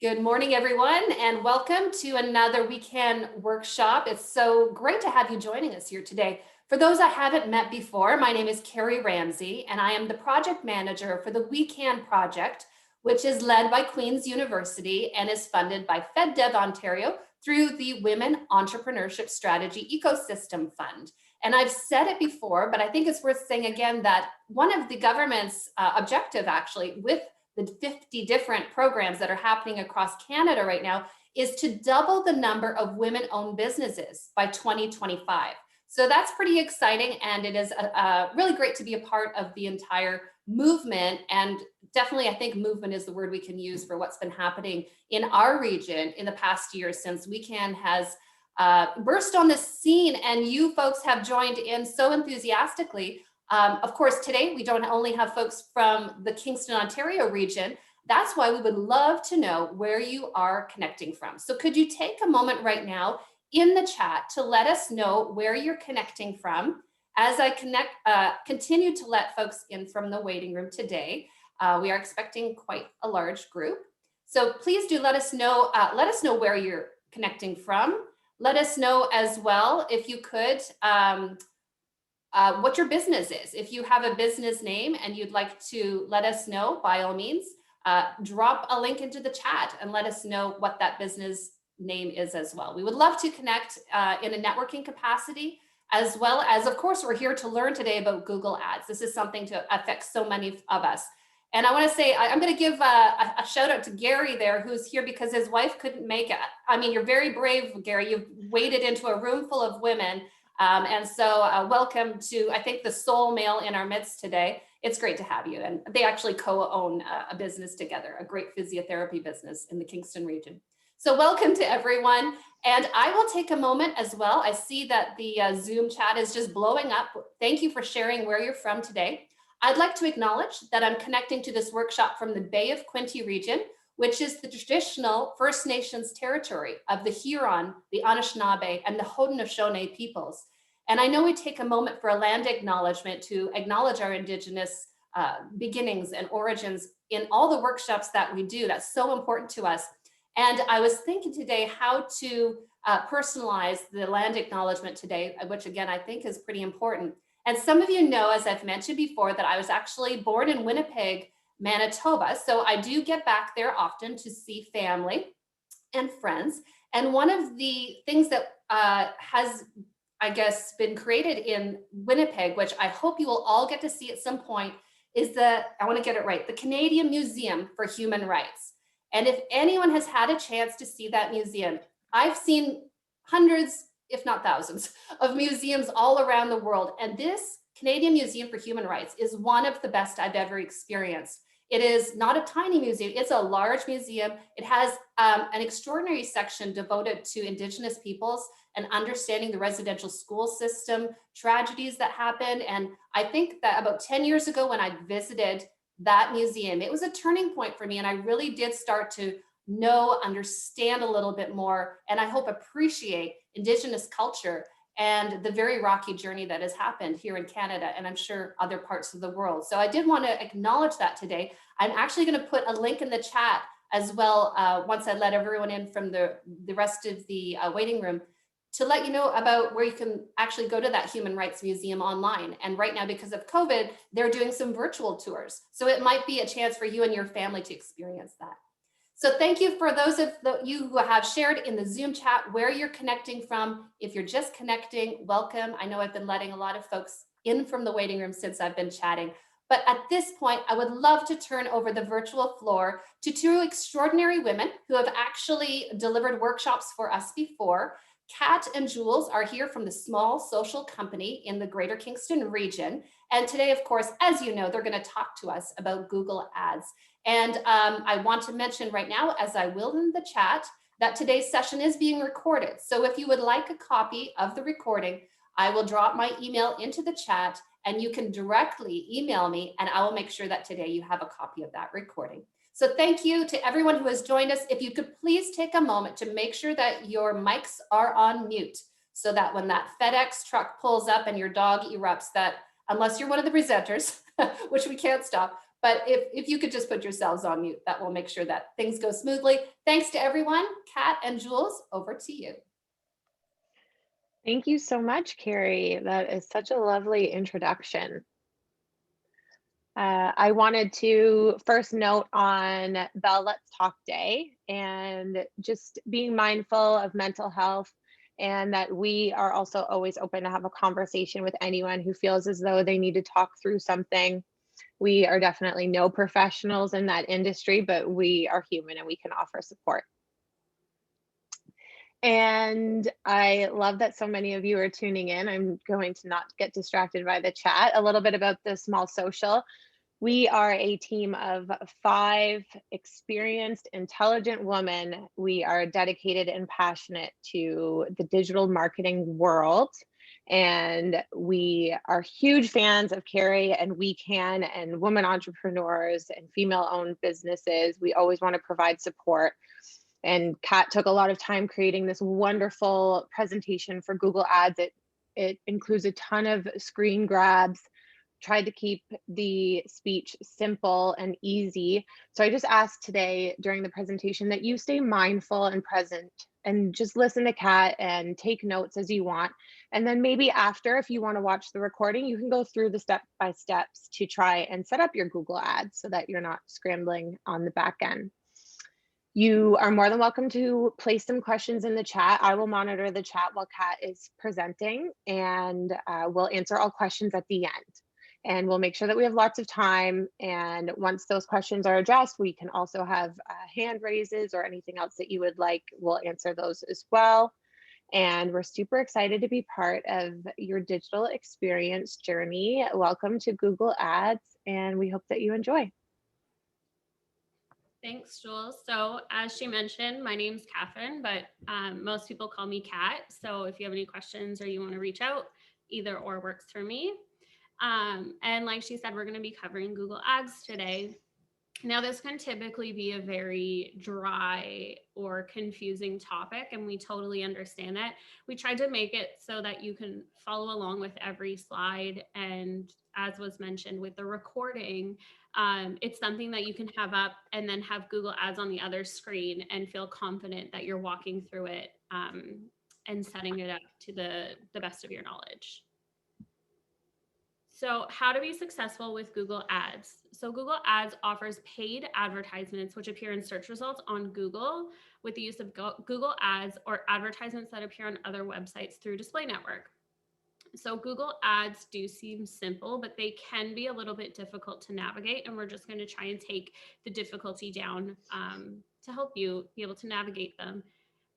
Good morning, everyone, and welcome to another weekend workshop. It's so great to have you joining us here today. For those I haven't met before, my name is Carrie Ramsey, and I am the project manager for the WeCan project, which is led by Queen's University and is funded by FedDev Ontario through the Women Entrepreneurship Strategy Ecosystem Fund. And I've said it before, but I think it's worth saying again that one of the government's objective actually with the 50 different programs that are happening across Canada right now is to double the number of women-owned businesses by 2025. So that's pretty exciting, and it is really great to be a part of the entire movement. And definitely, I think movement is the word we can use for what's been happening in our region in the past year since WeCan has burst on the scene, and you folks have joined in so enthusiastically. Of course, today we don't only have folks from the Kingston, Ontario region. That's why we would love to know where you are connecting from. So could you take a moment right now in the chat to let us know where you're connecting from as I continue to let folks in from the waiting room today. We are expecting quite a large group. So please do let us know where you're connecting from. Let us know as well, if you could, what your business is. If you have a business name and you'd like to let us know, by all means, drop a link into the chat and let us know what that business name is as well. We would love to connect in a networking capacity, as well as, of course, we're here to learn today about Google Ads. This is something to affect so many of us. And I want to say, I'm going to give a shout out to Gary there, who's here because his wife couldn't make it. I mean, you're very brave, Gary. You've waded into a room full of women. And so welcome to, I think, the sole male in our midst today. It's great to have you. And they actually co-own a business together, a great physiotherapy business in the Kingston region. So welcome to everyone. And I will take a moment as well. I see that the Zoom chat is just blowing up. Thank you for sharing where you're from today. I'd like to acknowledge that I'm connecting to this workshop from the Bay of Quinte region, which is the traditional First Nations territory of the Huron, the Anishinaabe, and the Haudenosaunee peoples. And I know we take a moment for a land acknowledgement to acknowledge our Indigenous beginnings and origins in all the workshops that we do. That's so important to us. And I was thinking today how to personalize the land acknowledgement today, which again, I think is pretty important. And some of you know, as I've mentioned before, that I was actually born in Winnipeg, Manitoba. So I do get back there often to see family and friends. And one of the things that has, I guess, been created in Winnipeg, which I hope you will all get to see at some point, is I want to get it right, the Canadian Museum for Human Rights. And if anyone has had a chance to see that museum, I've seen hundreds, if not thousands, of museums all around the world. And this Canadian Museum for Human Rights is one of the best I've ever experienced. It is not a tiny museum, it's a large museum. It has an extraordinary section devoted to Indigenous peoples and understanding the residential school system, tragedies that happened. And I think that about 10 years ago when I visited that museum, it was a turning point for me. And I really did start to understand a little bit more, and I hope appreciate Indigenous culture and the very rocky journey that has happened here in Canada, and I'm sure other parts of the world. So I did want to acknowledge that today. I'm actually going to put a link in the chat as well once I let everyone in from the rest of the waiting room to let you know about where you can actually go to that Human Rights Museum online. And right now, because of COVID, they're doing some virtual tours. So it might be a chance for you and your family to experience that. So thank you for those of you who have shared in the Zoom chat where you're connecting from. If you're just connecting, welcome. I know I've been letting a lot of folks in from the waiting room since I've been chatting. But at this point, I would love to turn over the virtual floor to two extraordinary women who have actually delivered workshops for us before. Kat and Jules are here from the Small Social Company in the Greater Kingston region. And today, of course, as you know, they're going to talk to us about Google Ads. And I want to mention right now, as I will in the chat, that today's session is being recorded. So if you would like a copy of the recording, I will drop my email into the chat and you can directly email me and I will make sure that today you have a copy of that recording. So thank you to everyone who has joined us. If you could please take a moment to make sure that your mics are on mute so that when that FedEx truck pulls up and your dog erupts, that unless you're one of the presenters, which we can't stop, But if you could just put yourselves on mute, that will make sure that things go smoothly. Thanks to everyone. Kat and Jules, over to you. Thank you so much, Carrie. That is such a lovely introduction. I wanted to first note on Bell Let's Talk Day and just being mindful of mental health, and that we are also always open to have a conversation with anyone who feels as though they need to talk through something. We are definitely no professionals in that industry, but we are human and we can offer support. And I love that so many of you are tuning in. I'm going to not get distracted by the chat. A little bit about the Small Social. We are a team of 5 experienced, intelligent women. We are dedicated and passionate to the digital marketing world. And we are huge fans of Carrie and We Can and women entrepreneurs and female-owned businesses. We always want to provide support. And Kat took a lot of time creating this wonderful presentation for Google Ads. It includes a ton of screen grabs, tried to keep the speech simple and easy. So I just asked today during the presentation that you stay mindful and present and just listen to Kat and take notes as you want. And then maybe after, if you want to watch the recording, you can go through the step-by-steps to try and set up your Google Ads so that you're not scrambling on the back end. You are more than welcome to place some questions in the chat. I will monitor the chat while Kat is presenting, and we'll answer all questions at the end. And we'll make sure that we have lots of time. And once those questions are addressed, we can also have hand raises or anything else that you would like. We'll answer those as well. And we're super excited to be part of your digital experience journey. Welcome to Google Ads, and we hope that you enjoy. Thanks, Jules. So as she mentioned, my name's Catherine, but most people call me Kat. So if you have any questions or you want to reach out, either or works for me. And like she said, we're going to be covering Google Ads today. Now, this can typically be a very dry or confusing topic, and we totally understand that. We tried to make it so that you can follow along with every slide. And as was mentioned with the recording, it's something that you can have up and then have Google Ads on the other screen and feel confident that you're walking through it and setting it up to the best of your knowledge. So how to be successful with Google Ads. So Google Ads offers paid advertisements which appear in search results on Google with the use of Google Ads or advertisements that appear on other websites through Display Network. So Google Ads do seem simple, but they can be a little bit difficult to navigate, and we're just going to try and take the difficulty down to help you be able to navigate them.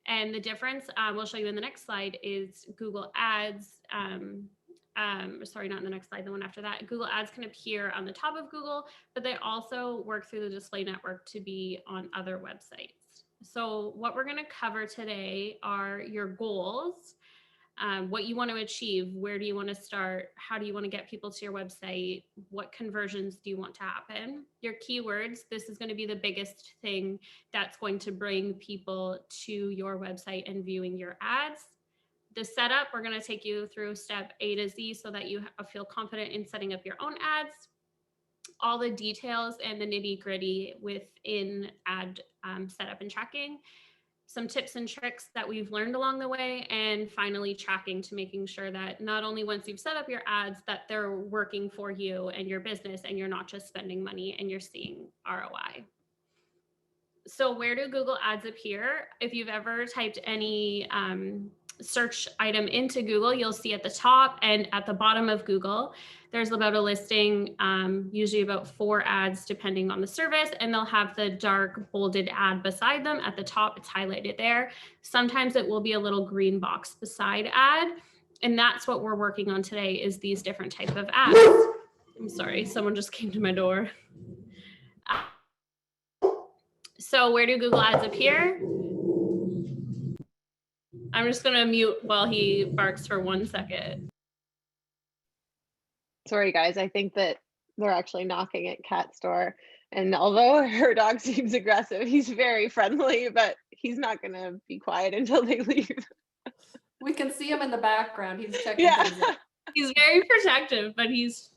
And the difference we'll show you in the next slide is Google Ads. Sorry, not in the next slide, the one after that. Google Ads can appear on the top of Google, but they also work through the display network to be on other websites. So what we're going to cover today are your goals, what you want to achieve, where do you want to start, how do you want to get people to your website, what conversions do you want to happen, your keywords. This is going to be the biggest thing that's going to bring people to your website and viewing your ads. The setup, we're going to take you through step A to Z so that you feel confident in setting up your own ads, all the details and the nitty gritty within ad setup and tracking, some tips and tricks that we've learned along the way, and finally tracking to making sure that not only once you've set up your ads that they're working for you and your business and you're not just spending money and you're seeing ROI. So where do Google Ads appear? If you've ever typed any search item into Google, you'll see at the top and at the bottom of Google, there's about a listing, usually about 4 ads depending on the service, and they'll have the dark bolded ad beside them. At the top, it's highlighted there. Sometimes it will be a little green box beside ad, and that's what we're working on today is these different type of ads. I'm sorry, someone just came to my door. So where do Google Ads appear? I'm just going to mute while he barks for 1 second. Sorry, guys. I think that they're actually knocking at Kat's door. And although her dog seems aggressive, he's very friendly, but he's not going to be quiet until they leave. We can see him in the background. He's checking Yeah. things out. He's very protective, but he's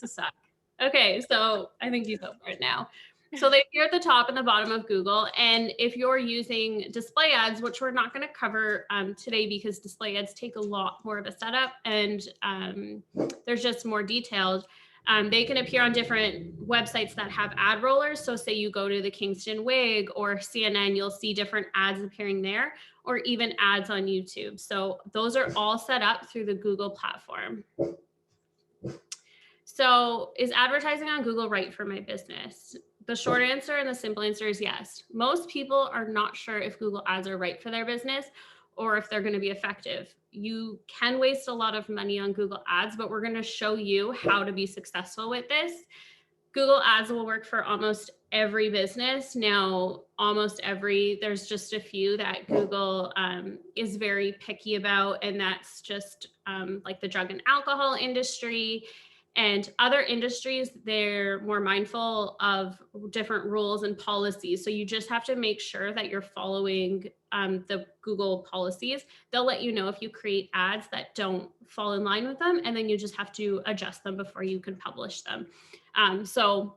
a suck. Okay, so I think he's over it now. So they appear at the top and the bottom of Google. And if you're using display ads, which we're not going to cover today because display ads take a lot more of a setup and there's just more detailed. They can appear on different websites that have ad rollers. So say you go to the Kingston Wig or CNN, you'll see different ads appearing there, or even ads on YouTube. So those are all set up through the Google platform. So is advertising on Google right for my business? The short answer and the simple answer is yes. Most people are not sure if Google ads are right for their business or if they're going to be effective. You can waste a lot of money on Google ads, but we're going to show you how to be successful with this. Google ads will work for almost every business. Now, there's just a few that Google is very picky about, and that's just like the drug and alcohol industry. And other industries, they're more mindful of different rules and policies. So you just have to make sure that you're following the Google policies. They'll let you know if you create ads that don't fall in line with them, and then you just have to adjust them before you can publish them. So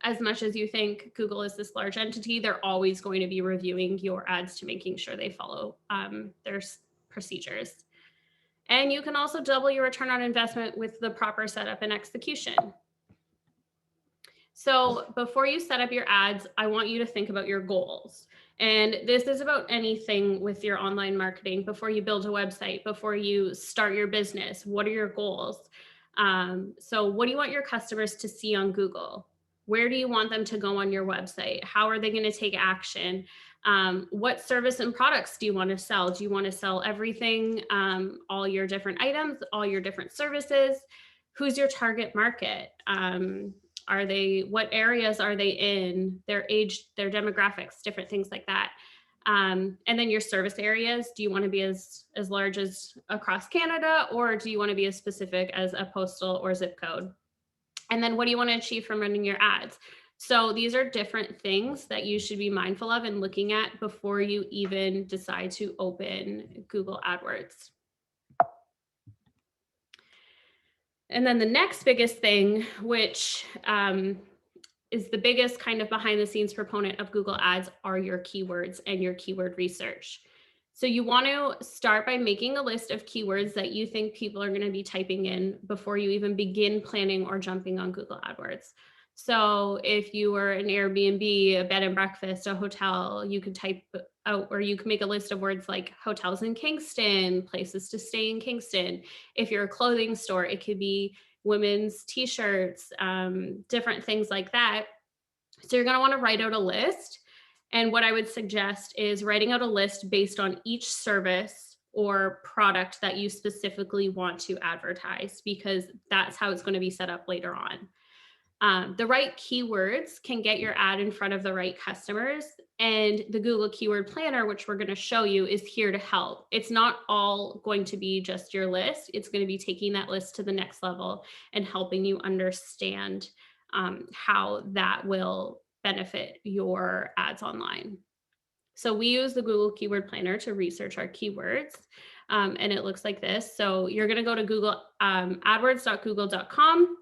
as much as you think Google is this large entity, they're always going to be reviewing your ads to making sure they follow their procedures. And you can also double your return on investment with the proper setup and execution. So before you set up your ads, I want you to think about your goals. And this is about anything with your online marketing. Before you build a website, before you start your business, what are your goals? So what do you want your customers to see on Google? Where do you want them to go on your website? How are they going to take action? What service and products do you want to sell? Do you want to sell everything, all your different items, all your different services? Who's your target market? What areas are they in? Their age, their demographics, different things like that. And then your service areas, do you want to be as large as across Canada, or do you want to be as specific as a postal or zip code? And then what do you want to achieve from running your ads? So these are different things that you should be mindful of and looking at before you even decide to open Google AdWords. And then the next biggest thing, which is the biggest kind of behind the scenes proponent of Google Ads, are your keywords and your keyword research. So you want to start by making a list of keywords that you think people are going to be typing in before you even begin planning or jumping on Google AdWords. So if you were an Airbnb, a bed and breakfast, a hotel, you could type out, or you can make a list of words like hotels in Kingston, places to stay in Kingston. If you're a clothing store, it could be women's t-shirts, different things like that. So you're going to want to write out a list. And what I would suggest is writing out a list based on each service or product that you specifically want to advertise, because that's how it's going to be set up later on. The right keywords can get your ad in front of the right customers, and the Google Keyword Planner, which we're going to show you, is here to help. It's not all going to be just your list. It's going to be taking that list to the next level and helping you understand how that will benefit your ads online. So we use the Google Keyword Planner to research our keywords, and it looks like this. So you're going to go to Google adwords.google.com.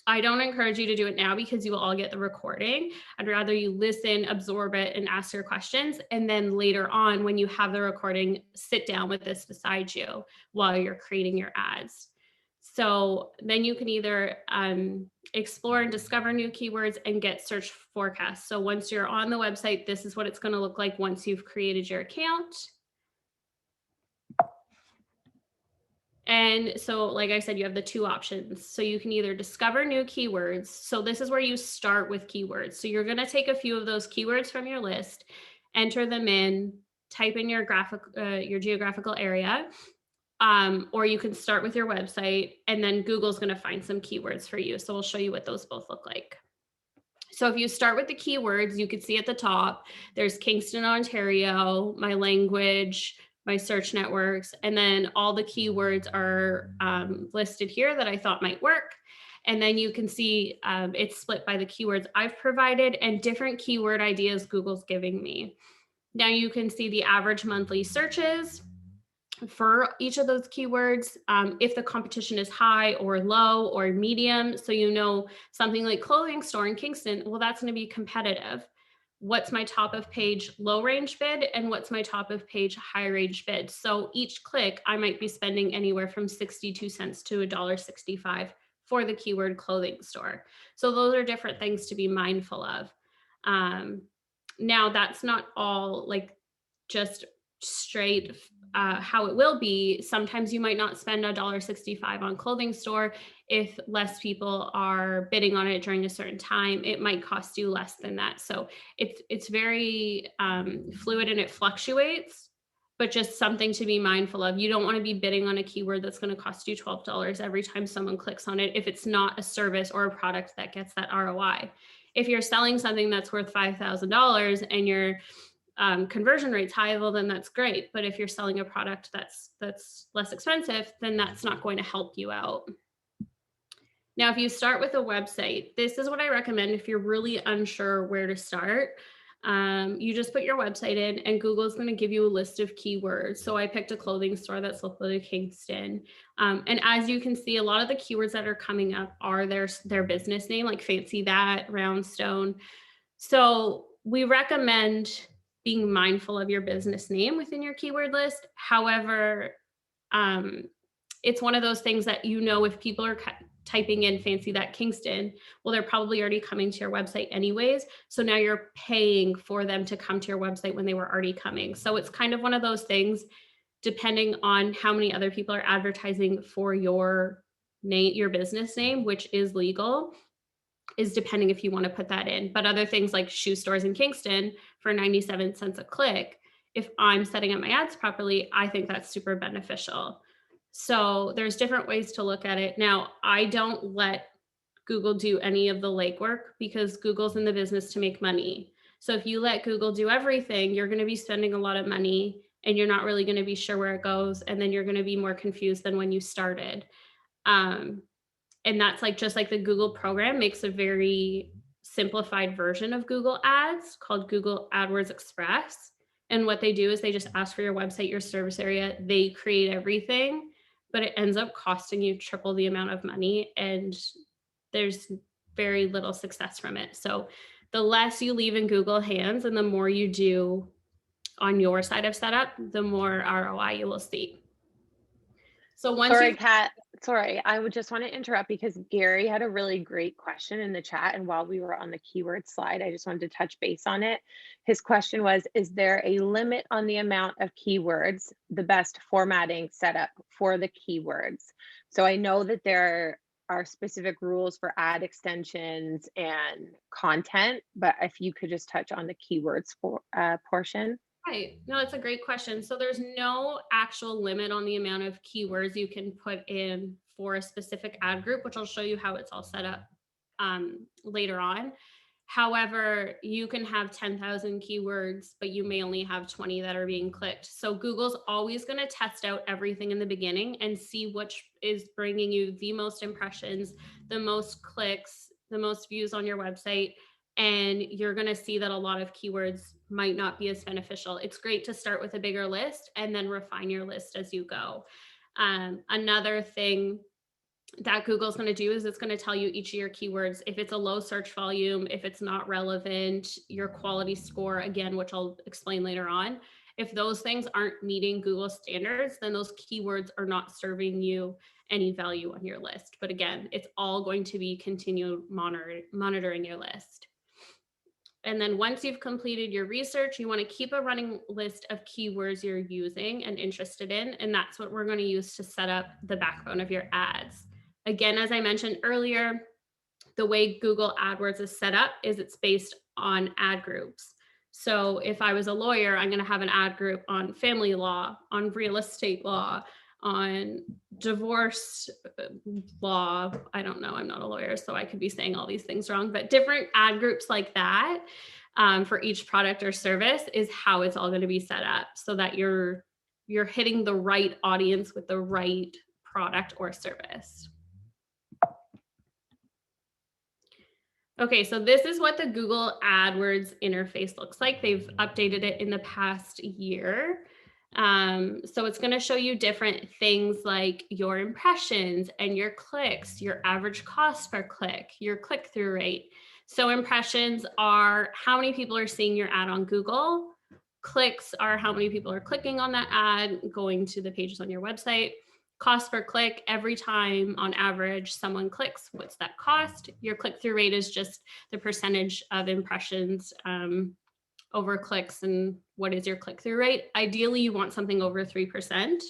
I don't encourage you to do it now because you will all get the recording. I'd rather you listen, absorb it, and ask your questions. And then later on, when you have the recording, sit down with this beside you while you're creating your ads. So then you can either explore and discover new keywords and get search forecasts. So once you're on the website, this is what it's going to look like once you've created your account. And so, like I said, you have the two options. So you can either discover new keywords. So this is where you start with keywords. So you're going to take a few of those keywords from your list, enter them in, type in your geographical area, or you can start with your website, and then Google's going to find some keywords for you. So we'll show you what those both look like. So if you start with the keywords, you can see at the top, there's Kingston, Ontario, my language, my search networks, and then all the keywords are listed here that I thought might work. And then you can see it's split by the keywords I've provided and different keyword ideas Google's giving me. Now you can see the average monthly searches. for each of those keywords, if the competition is high or low or medium. So, you know, something like clothing store in Kingston, well, that's going to be competitive. What's my top of page low range bid and what's my top of page high range bid? So each click, I might be spending anywhere from 62 cents to $1.65 for the keyword clothing store. So those are different things to be mindful of. Now, that's not all like just straight how it will be. Sometimes you might not spend $1.65 on clothing store. If less people are bidding on it during a certain time, it might cost you less than that. So it's very fluid and it fluctuates, but just something to be mindful of. You don't want to be bidding on a keyword that's going to cost you $12 every time someone clicks on it if it's not a service or a product that gets that ROI. If you're selling something that's worth $5,000 and your conversion rate's high, well, then that's great. But if you're selling a product that's less expensive, then that's not going to help you out. Now, if you start with a website, this is what I recommend if you're really unsure where to start. You just put your website in and Google's going to give you a list of keywords. So I picked a clothing store that's local to Kingston. And as you can see, a lot of the keywords that are coming up are their business name, like Fancy That, Roundstone. So we recommend being mindful of your business name within your keyword list. However, it's one of those things that, you know, if people are typing in Fancy That Kingston, well, they're probably already coming to your website anyways. So now you're paying for them to come to your website when they were already coming. So it's kind of one of those things, depending on how many other people are advertising for your name, your business name, which is legal, is depending if you want to put that in. But other things like shoe stores in Kingston for 97 cents a click, if I'm setting up my ads properly, I think that's super beneficial. So there's different ways to look at it. Now, I don't let Google do any of the legwork because Google's in the business to make money. So if you let Google do everything, you're going to be spending a lot of money and you're not really going to be sure where it goes. And then you're going to be more confused than when you started. And that's like, just like the Google program makes a very simplified version of Google Ads called Google AdWords Express. And what they do is they just ask for your website, your service area, they create everything, but it ends up costing you triple the amount of money and there's very little success from it. So the less you leave in Google hands and the more you do on your side of setup, the more ROI you will see. So once Sorry, Kat. Sorry, I would just want to interrupt because Gary had a really great question in the chat. And while we were on the keyword slide, I just wanted to touch base on it. His question was, is there a limit on the amount of keywords, the best formatting setup for the keywords? So I know that there are specific rules for ad extensions and content, but if you could just touch on the keywords for portion. Right. No, it's a great question. So there's no actual limit on the amount of keywords you can put in for a specific ad group, which I'll show you how it's all set up later on. However, you can have 10,000 keywords, but you may only have 20 that are being clicked. So Google's always going to test out everything in the beginning and see which is bringing you the most impressions, the most clicks, the most views on your website. And you're going to see that a lot of keywords might not be as beneficial. It's great to start with a bigger list and then refine your list as you go. Another thing that Google's going to do is it's going to tell you each of your keywords, if it's a low search volume, if it's not relevant, your quality score, again, which I'll explain later on. If those things aren't meeting Google standards, then those keywords are not serving you any value on your list. But again, it's all going to be continued monitoring your list. And then once you've completed your research, you want to keep a running list of keywords you're using and interested in. And that's what we're going to use to set up the backbone of your ads. Again, as I mentioned earlier, the way Google AdWords is set up is it's based on ad groups. So if I was a lawyer, I'm going to have an ad group on family law, on real estate law, on divorce law. I don't know, I'm not a lawyer, so I could be saying all these things wrong, but different ad groups like that for each product or service is how it's all going to be set up so that you're hitting the right audience with the right product or service. Okay, so this is what the Google AdWords interface looks like. They've updated it in the past year. So it's going to show you different things like your impressions and your clicks, your average cost per click, your click-through rate. So impressions are how many people are seeing your ad on Google. Clicks are how many people are clicking on that ad, going to the pages on your website. Cost per click, every time on average someone clicks, what's that cost? Your click-through rate is just the percentage of impressions over clicks, and what is your click-through rate? Ideally, you want something over 3%.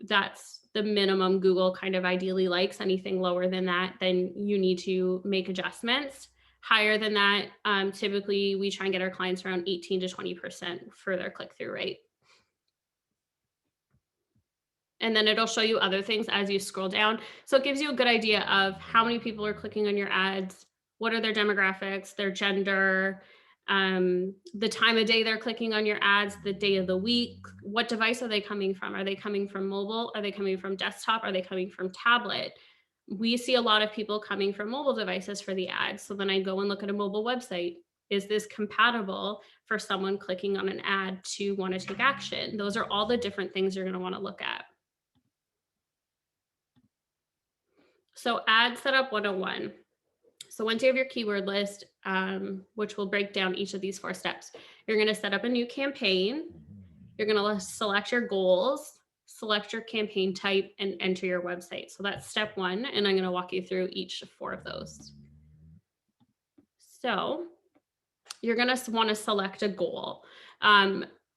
That's the minimum Google kind of ideally likes. Anything lower than that, then you need to make adjustments. Higher than that, typically we try and get our clients around 18 to 20% for their click-through rate. And then it'll show you other things as you scroll down. So it gives you a good idea of how many people are clicking on your ads, what are their demographics, their gender, the time of day they're clicking on your ads, the day of the week, what device are they coming from? Are they coming from mobile? Are they coming from desktop? Are they coming from tablet? We see a lot of people coming from mobile devices for the ads. So then I go and look at a mobile website. Is this compatible for someone clicking on an ad to want to take action? Those are all the different things you're going to want to look at. So ad setup 101. So once you have your keyword list, which will break down each of these 4 steps, you're going to set up a new campaign. You're going to select your goals, select your campaign type, and enter your website. So that's step 1, and I'm going to walk you through each 4 of those. So you're going to want to select a goal.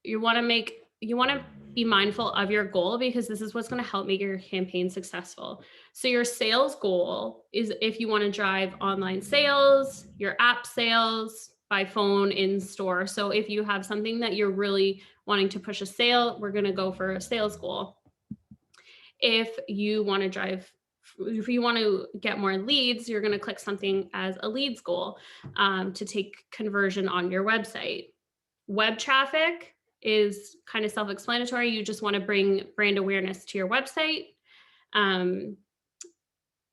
You want to be mindful of your goal, because this is what's going to help make your campaign successful. So your sales goal is if you want to drive online sales, your app sales, by phone, in store. So if you have something that you're really wanting to push a sale, we're going to go for a sales goal. If you want to get more leads, you're going to click something as a leads goal to take conversion on your website. Web traffic is kind of self-explanatory. You just want to bring brand awareness to your website.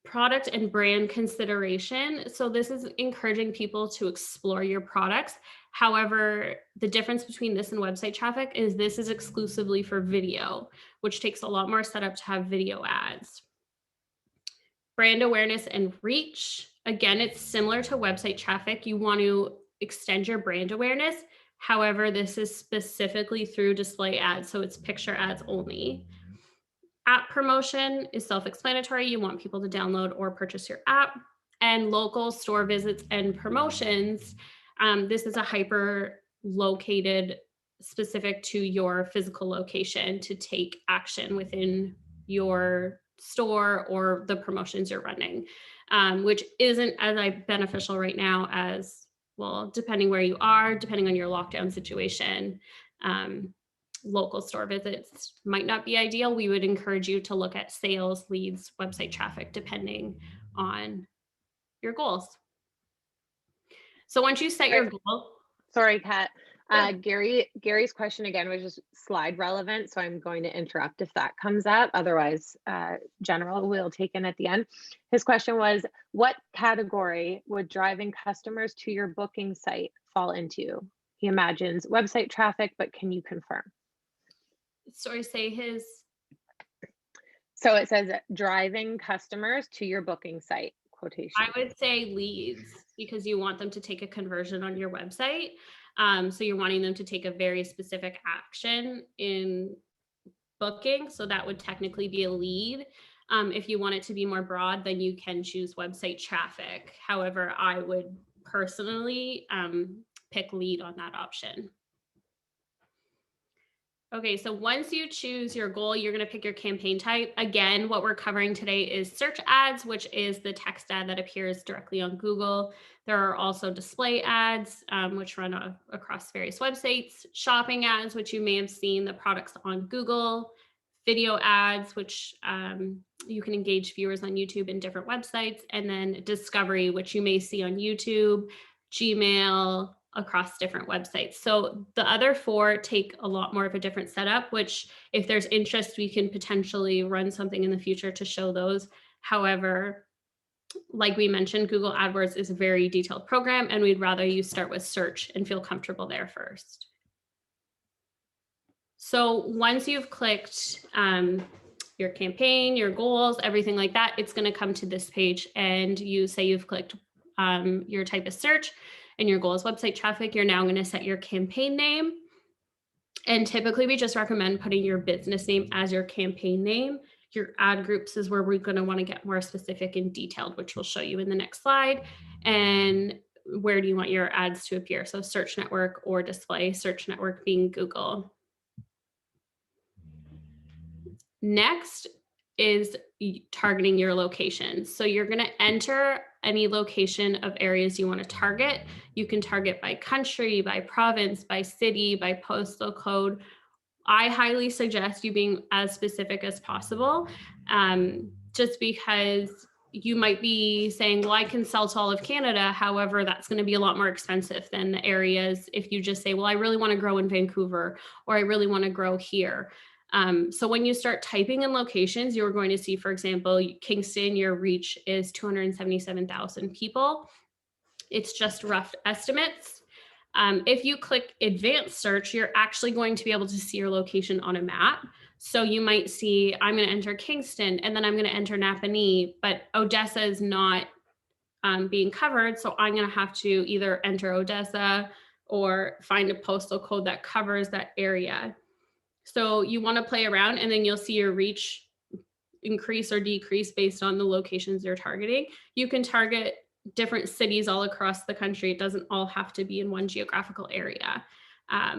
Product and brand consideration. So this is encouraging people to explore your products. However, the difference between this and website traffic is this is exclusively for video, which takes a lot more setup to have video ads. Brand awareness and reach. Again, it's similar to website traffic. You want to extend your brand awareness. However, this is specifically through display ads, so it's picture ads only. App promotion is self-explanatory. You want people to download or purchase your app. And local store visits and promotions. This is a hyper located, specific to your physical location to take action within your store or the promotions you're running, which isn't as beneficial right now as, well, depending where you are, depending on your lockdown situation. Local store visits might not be ideal. We would encourage you to look at sales, leads, website traffic, depending on your goals. So once you set your goal. Sorry, Kat. Yeah. Gary's question again was just slide relevant, so I'm going to interrupt if that comes up. Otherwise, general we'll take in at the end. His question was, what category would driving customers to your booking site fall into? He imagines website traffic, but can you confirm? Sorry, say his. So it says driving customers to your booking site, quotation. I would say leads, because you want them to take a conversion on your website. So you're wanting them to take a very specific action in booking. So that would technically be a lead. If you want it to be more broad, then you can choose website traffic. However, I would personally pick lead on that option. Okay, so once you choose your goal, you're going to pick your campaign type. Again, what we're covering today is search ads, which is the text ad that appears directly on Google. There are also display ads, which run across various websites, shopping ads, which you may have seen the products on Google, video ads, which you can engage viewers on YouTube and different websites, and then discovery, which you may see on YouTube, Gmail, across different websites. So the other 4 take a lot more of a different setup, which if there's interest, we can potentially run something in the future to show those. However, like we mentioned, Google AdWords is a very detailed program, and we'd rather you start with search and feel comfortable there first. So once you've clicked your campaign, your goals, everything like that, it's going to come to this page, and you say you've clicked your type of search and your goal is website traffic. You're now going to set your campaign name. And typically we just recommend putting your business name as your campaign name. Your ad groups is where we're going to want to get more specific and detailed, which we'll show you in the next slide. And where do you want your ads to appear? So search network or display, search network being Google. Next is targeting your locations. So you're going to enter any location of areas you want to target. You can target by country, by province, by city, by postal code. I highly suggest you being as specific as possible, just because you might be saying, well, I can sell to all of Canada. However, that's going to be a lot more expensive than the areas if you just say, well, I really want to grow in Vancouver, or I really want to grow here. So when you start typing in locations, you're going to see, for example, Kingston, your reach is 277,000 people. It's just rough estimates. If you click advanced search, you're actually going to be able to see your location on a map. So you might see, I'm going to enter Kingston, and then I'm going to enter Napanee, but Odessa is not being covered. So I'm going to have to either enter Odessa or find a postal code that covers that area. So you want to play around, and then you'll see your reach increase or decrease based on the locations you're targeting. You can target different cities all across the country. It doesn't all have to be in one geographical area,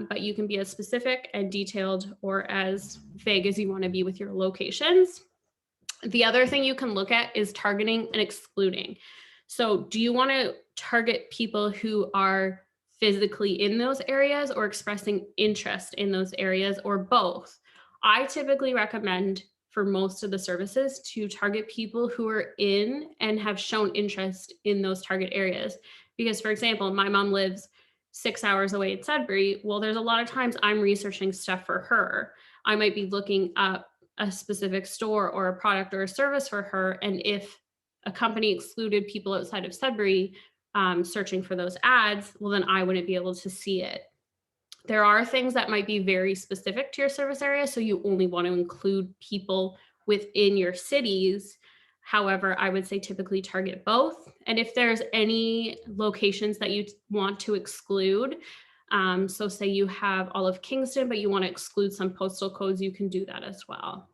but you can be as specific and detailed or as vague as you want to be with your locations. The other thing you can look at is targeting and excluding. So do you want to target people who are physically in those areas or expressing interest in those areas, or both? I typically recommend for most of the services to target people who are in and have shown interest in those target areas. Because, for example, my mom lives 6 hours away in Sudbury. Well, there's a lot of times I'm researching stuff for her. I might be looking up a specific store or a product or a service for her. And if a company excluded people outside of Sudbury searching for those ads, well, then I wouldn't be able to see it. There are things that might be very specific to your service area, so you only want to include people within your cities. However, I would say typically target both. And if there's any locations that you want to exclude, so say you have all of Kingston, but you want to exclude some postal codes, you can do that as well.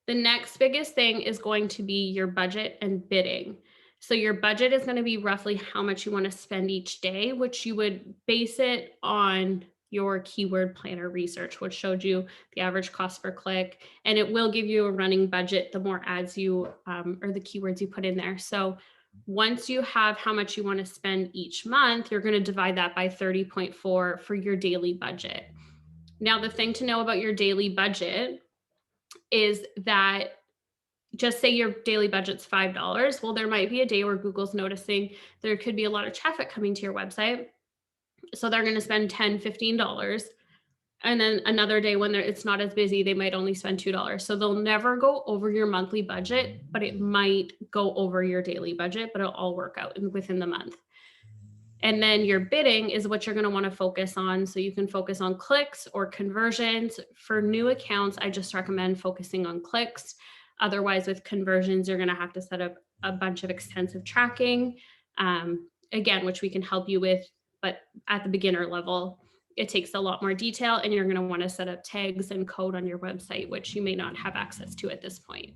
The next biggest thing is going to be your budget and bidding. So your budget is going to be roughly how much you want to spend each day, which you would base it on your keyword planner research, which showed you the average cost per click, and it will give you a running budget the more ads you or the keywords you put in there. So once you have how much you want to spend each month, you're going to divide that by 30.4 for your daily budget. Now, the thing to know about your daily budget is that, just say your daily budget's $5. Well, there might be a day where Google's noticing there could be a lot of traffic coming to your website. So they're going to spend $10, $15. And then another day when it's not as busy, they might only spend $2. So they'll never go over your monthly budget, but it might go over your daily budget, but it'll all work out within the month. And then your bidding is what you're going to want to focus on. So you can focus on clicks or conversions. For new accounts, I just recommend focusing on clicks. Otherwise, with conversions, you're going to have to set up a bunch of extensive tracking, again, which we can help you with. But at the beginner level, it takes a lot more detail, and you're going to want to set up tags and code on your website, which you may not have access to at this point.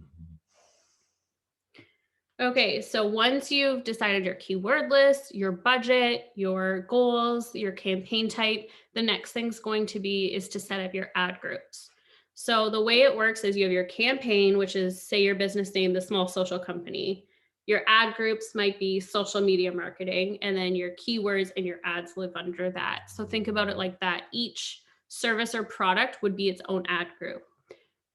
Okay, so once you've decided your keyword list, your budget, your goals, your campaign type, the next thing's going to be is to set up your ad groups. So the way it works is you have your campaign, which is, say, your business name, the small social company. Your ad groups might be social media marketing, and then your keywords and your ads live under that. So think about it like that. Each service or product would be its own ad group.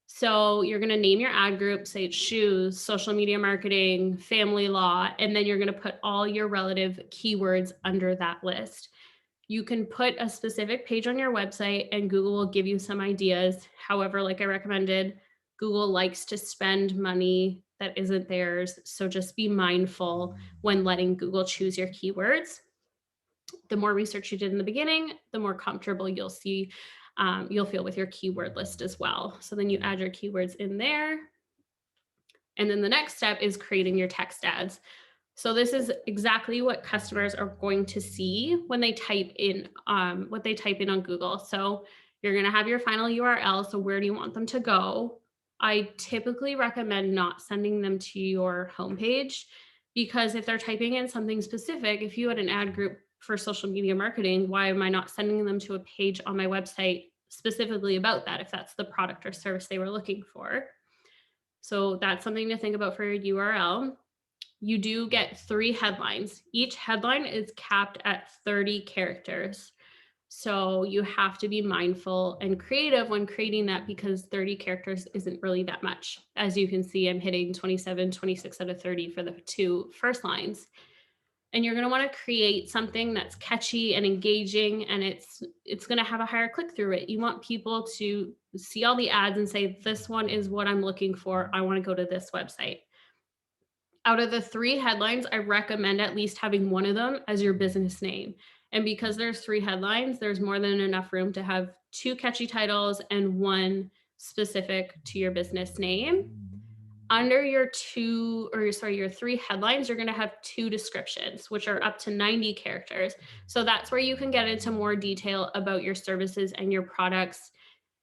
So you're going to name your ad group, say it's shoes, social media marketing, family law, and then you're going to put all your relative keywords under that list. You can put a specific page on your website and Google will give you some ideas. However, like I recommended, Google likes to spend money that isn't theirs. So just be mindful when letting Google choose your keywords. the more research you did in the beginning, the more comfortable you'll feel with your keyword list as well. So then you add your keywords in there. And then the next step is creating your text ads. So this is exactly what customers are going to see when they type in what they type in on Google. So you're going to have your final URL. So where do you want them to go? I typically recommend not sending them to your homepage, because if they're typing in something specific, if you had an ad group for social media marketing, why am I not sending them to a page on my website specifically about that if that's the product or service they were looking for? So that's something to think about for your URL. You do get 3 headlines. Each headline is capped at 30 characters. So you have to be mindful and creative when creating that, because 30 characters isn't really that much. As you can see, I'm hitting 27, 26 out of 30 for the 2 first lines. And you're going to want to create something that's catchy and engaging, and it's going to have a higher click-through rate. You want people to see all the ads and say, this one is what I'm looking for. I want to go to this website. Out of the 3 headlines, I recommend at least having one of them as your business name. And because there's 3 headlines, there's more than enough room to have 2 catchy titles and 1 specific to your business name. Under your 3 headlines, you're going to have 2 descriptions, which are up to 90 characters. So that's where you can get into more detail about your services and your products.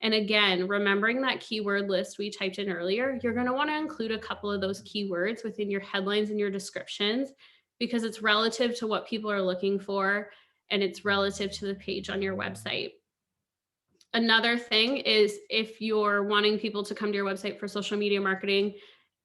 And again, remembering that keyword list we typed in earlier, you're going to want to include a couple of those keywords within your headlines and your descriptions, because it's relative to what people are looking for and it's relative to the page on your website. Another thing is, if you're wanting people to come to your website for social media marketing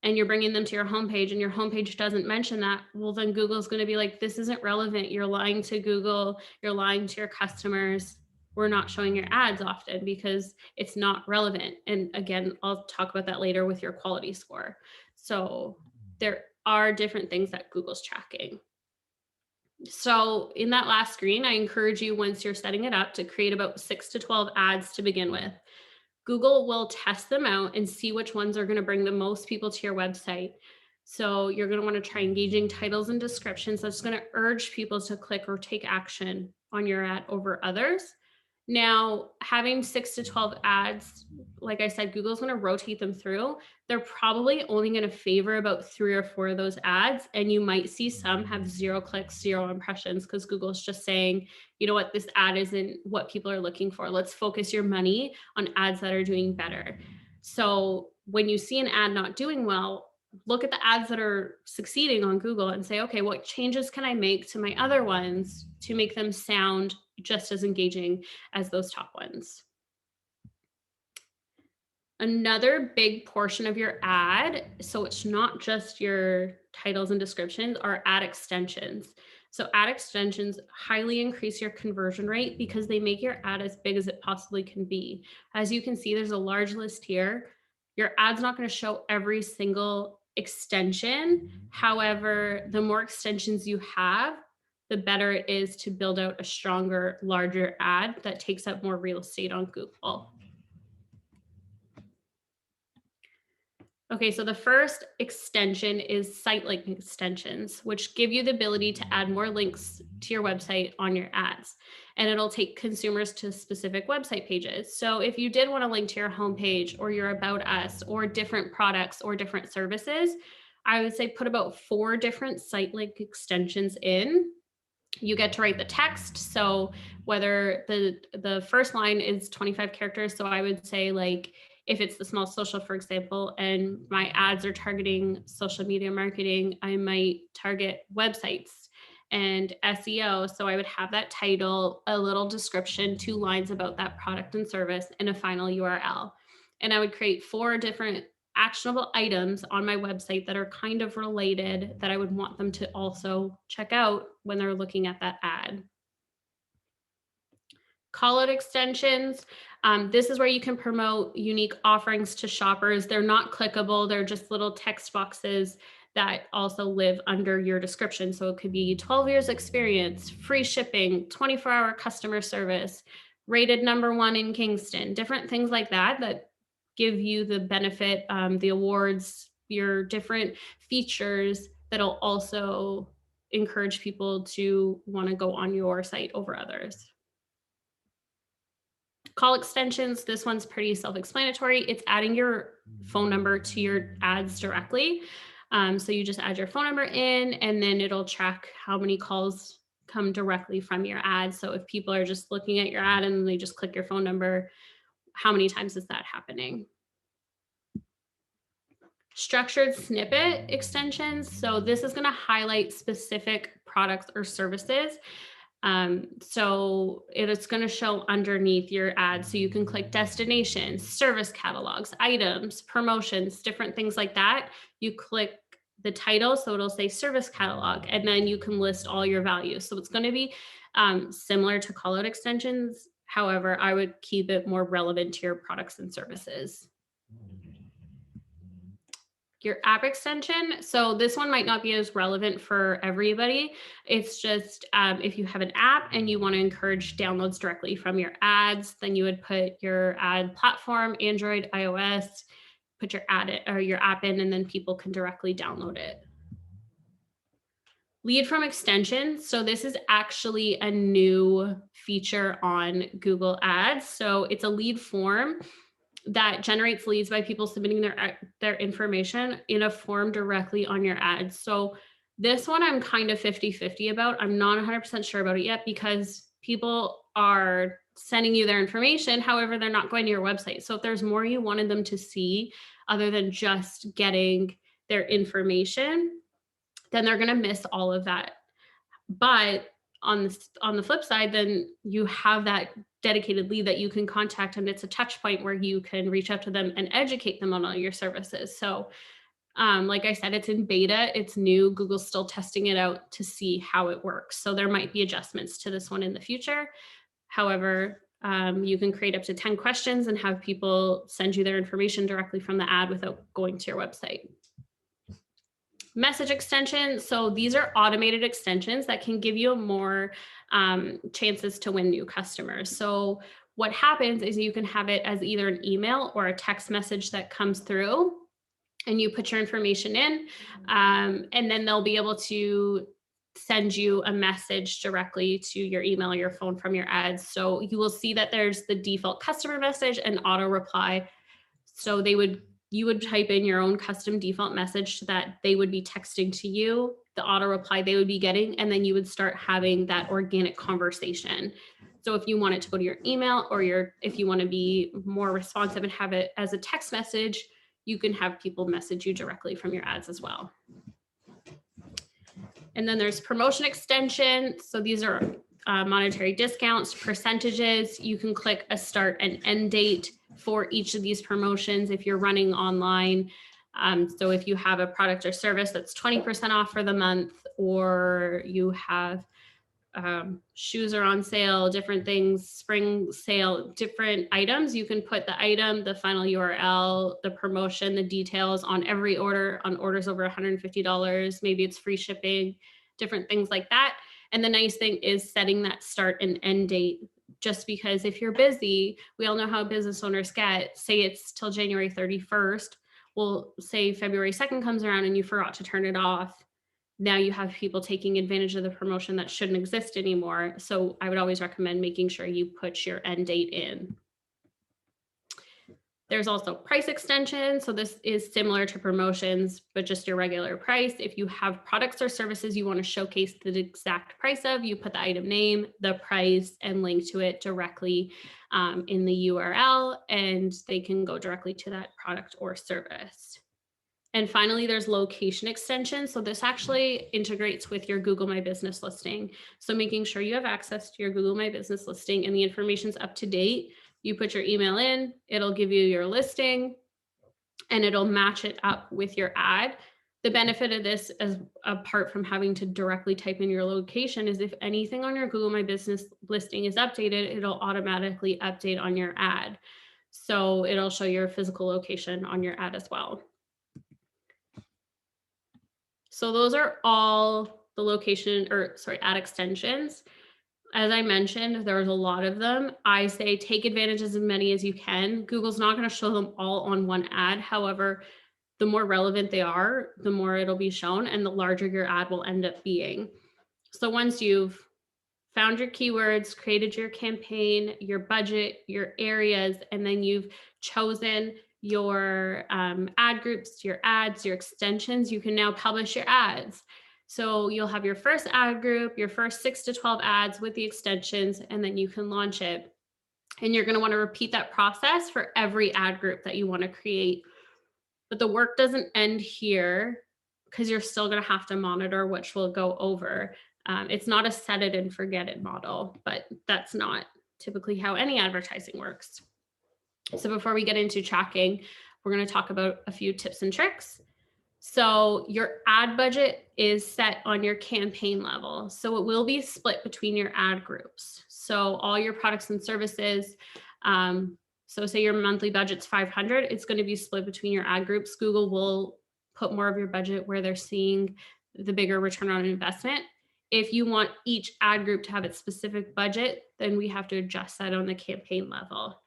and you're bringing them to your homepage and your homepage doesn't mention that, well, then Google's going to be like, this isn't relevant. You're lying to Google. You're lying to your customers. We're not showing your ads often because it's not relevant. And again, I'll talk about that later with your quality score. So there are different things that Google's tracking. So in that last screen, I encourage you, once you're setting it up, to create about 6 to 12 ads to begin with. Google will test them out and see which ones are going to bring the most people to your website. So you're going to want to try engaging titles and descriptions that's going to urge people to click or take action on your ad over others. Now, having 6 to 12 ads, like I said, Google's going to rotate them through. They're probably only going to favor about 3 or 4 of those ads. And you might see some have 0 clicks, 0 impressions, because Google's just saying, you know what, this ad isn't what people are looking for. Let's focus your money on ads that are doing better. So when you see an ad not doing well, look at the ads that are succeeding on Google and say, okay, what changes can I make to my other ones to make them sound just as engaging as those top ones? Another big portion of your ad, so it's not just your titles and descriptions, are ad extensions. So ad extensions highly increase your conversion rate because they make your ad as big as it possibly can be. As you can see, there's a large list here. Your ad's not going to show every single extension. However, the more extensions you have, the better it is to build out a stronger, larger ad that takes up more real estate on Google. Okay, so the first extension is site link extensions, which give you the ability to add more links to your website on your ads. And it'll take consumers to specific website pages. So if you did want to link to your homepage or your About Us or different products or different services, I would say put about 4 different site link extensions in. You get to write the text. So whether the first line is 25 characters, so I would say, like, if it's the small social, for example, and my ads are targeting social media marketing, I might target websites and SEO. So I would have that title, a little description, 2 lines about that product and service, and a final URL. And I would create 4 different actionable items on my website that are kind of related that I would want them to also check out when they're looking at that ad. Call out extensions. This is where you can promote unique offerings to shoppers. They're not clickable. They're just little text boxes that also live under your description. So it could be 12 years experience, free shipping, 24-hour customer service, rated #1 in Kingston, different things like that that give you the benefit, the awards, your different features that'll also encourage people to want to go on your site over others. Call extensions, this one's pretty self-explanatory. It's adding your phone number to your ads directly. So you just add your phone number in, and then it'll track how many calls come directly from your ad. So if people are just looking at your ad and they just click your phone number, how many times is that happening? Structured snippet extensions. So this is going to highlight specific products or services. So it's going to show underneath your ad. So you can click destinations, service catalogs, items, promotions, different things like that. You click the title, so it'll say service catalog, and then you can list all your values. So it's going to be similar to call out extensions. However, I would keep it more relevant to your products and services. Your app extension. So this one might not be as relevant for everybody. It's just if you have an app and you want to encourage downloads directly from your ads, then you would put your ad platform, Android, iOS, put your ad or your app in, and then people can directly download it. Lead from extension. So this is actually a new feature on Google Ads. So it's a lead form that generates leads by people submitting their information in a form directly on your ads. So this one I'm kind of 50-50 about. I'm not 100% sure about it yet because people are sending you their information. However, they're not going to your website. So if there's more you wanted them to see other than just getting their information, then they're going to miss all of that. But on the flip side, then you have that dedicated lead that you can contact, and it's a touch point where you can reach out to them and educate them on all your services. So like I said, it's in beta, it's new. Google's still testing it out to see how it works. So there might be adjustments to this one in the future. However, you can create up to 10 questions and have people send you their information directly from the ad without going to your website. Message extension. So these are automated extensions that can give you more chances to win new customers. So what happens is you can have it as either an email or a text message that comes through, and you put your information in, and then they'll be able to send you a message directly to your email or your phone from your ads. So you will see that there's the default customer message and auto reply. So you would type in your own custom default message that they would be texting to you, the auto reply they would be getting, and then you would start having that organic conversation. So if you want it to go to your email, or if you want to be more responsive and have it as a text message, you can have people message you directly from your ads as well. And then there's promotion extension. So these are monetary discounts, percentages. You can click a start and end date for each of these promotions if you're running online. So if you have a product or service that's 20% off for the month, or you have shoes are on sale, different things, spring sale, different items, you can put the item, the final URL, the promotion, the details on every order, on orders over $150. Maybe it's free shipping, different things like that. And the nice thing is setting that start and end date, just because if you're busy, we all know how business owners get, say it's till January 31st. Well, say February 2nd comes around and you forgot to turn it off. Now you have people taking advantage of the promotion that shouldn't exist anymore. So I would always recommend making sure you put your end date in. There's also price extension. So this is similar to promotions, but just your regular price. If you have products or services you want to showcase the exact price of, you put the item name, the price, and link to it directly in the URL, and they can go directly to that product or service. And finally, there's location extension. So this actually integrates with your Google My Business listing. So making sure you have access to your Google My Business listing and the information's up to date. You put your email in, it'll give you your listing, and it'll match it up with your ad. The benefit of this, as apart from having to directly type in your location, is if anything on your Google My Business listing is updated, it'll automatically update on your ad. So it'll show your physical location on your ad as well. So those are all the ad extensions. As I mentioned, there's a lot of them. I say take advantage of as many as you can. Google's not going to show them all on one ad. However, the more relevant they are, the more it'll be shown and the larger your ad will end up being. So once you've found your keywords, created your campaign, your budget, your areas, and then you've chosen your ad groups, your ads, your extensions, you can now publish your ads. So you'll have your first ad group, your first 6 to 12 ads with the extensions, and then you can launch it. And you're going to want to repeat that process for every ad group that you want to create. But the work doesn't end here, because you're still going to have to monitor, which we'll go over. It's not a set it and forget it model, but that's not typically how any advertising works. So before we get into tracking, we're going to talk about a few tips and tricks. So your ad budget is set on your campaign level. So it will be split between your ad groups. So all your products and services, so say your monthly budget's 500, it's going to be split between your ad groups. Google will put more of your budget where they're seeing the bigger return on investment. If you want each ad group to have its specific budget, then we have to adjust that on the campaign level.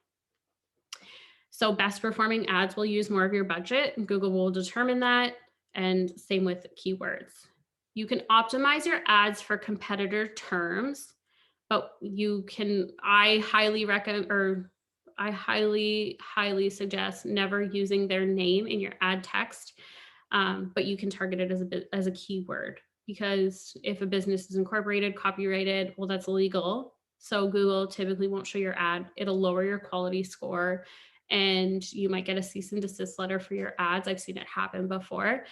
So best performing ads will use more of your budget, and Google will determine that, and same with keywords. You can optimize your ads for competitor terms, but I highly suggest never using their name in your ad text, but you can target it as a keyword, because if a business is incorporated, copyrighted, well, that's illegal. So Google typically won't show your ad. It'll lower your quality score, and you might get a cease and desist letter for your ads. I've seen it happen before.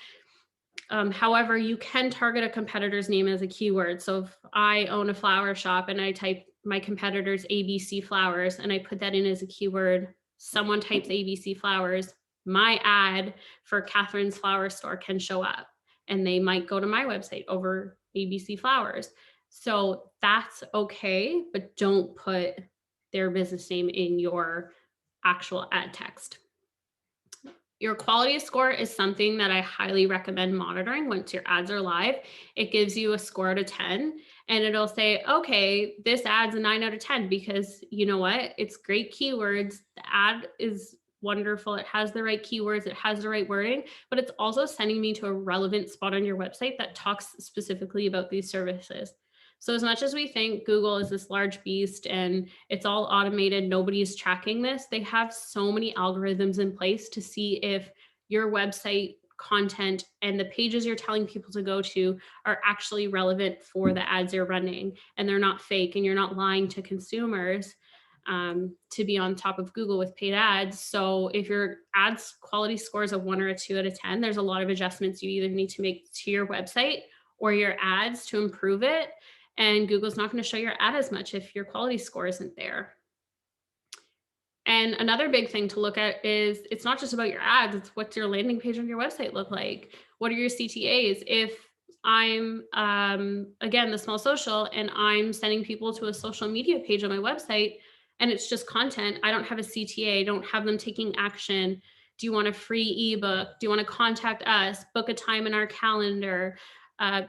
However, you can target a competitor's name as a keyword. So if I own a flower shop and I type my competitor's ABC flowers and I put that in as a keyword, someone types ABC flowers, my ad for Catherine's flower store can show up, and they might go to my website over ABC flowers. So that's okay, but don't put their business name in your actual ad text. Your quality score is something that I highly recommend monitoring once your ads are live. It gives you a score out of 10, and it'll say, okay, this ad's a 9 out of 10, because you know what? It's great keywords. The ad is wonderful. It has the right keywords. It has the right wording, but it's also sending me to a relevant spot on your website that talks specifically about these services. So as much as we think Google is this large beast and it's all automated, nobody's tracking this, they have so many algorithms in place to see if your website content and the pages you're telling people to go to are actually relevant for the ads you're running, and they're not fake, and you're not lying to consumers to be on top of Google with paid ads. So if your ads quality score is a 1 or a 2 out of 10, there's a lot of adjustments you either need to make to your website or your ads to improve it. And Google's not going to show your ad as much if your quality score isn't there. And another big thing to look at is it's not just about your ads, it's what's your landing page on your website look like? What are your CTAs? If I'm, again, the small social, and I'm sending people to a social media page on my website and it's just content, I don't have a CTA, I don't have them taking action. Do you want a free ebook? Do you want to contact us? Book a time in our calendar?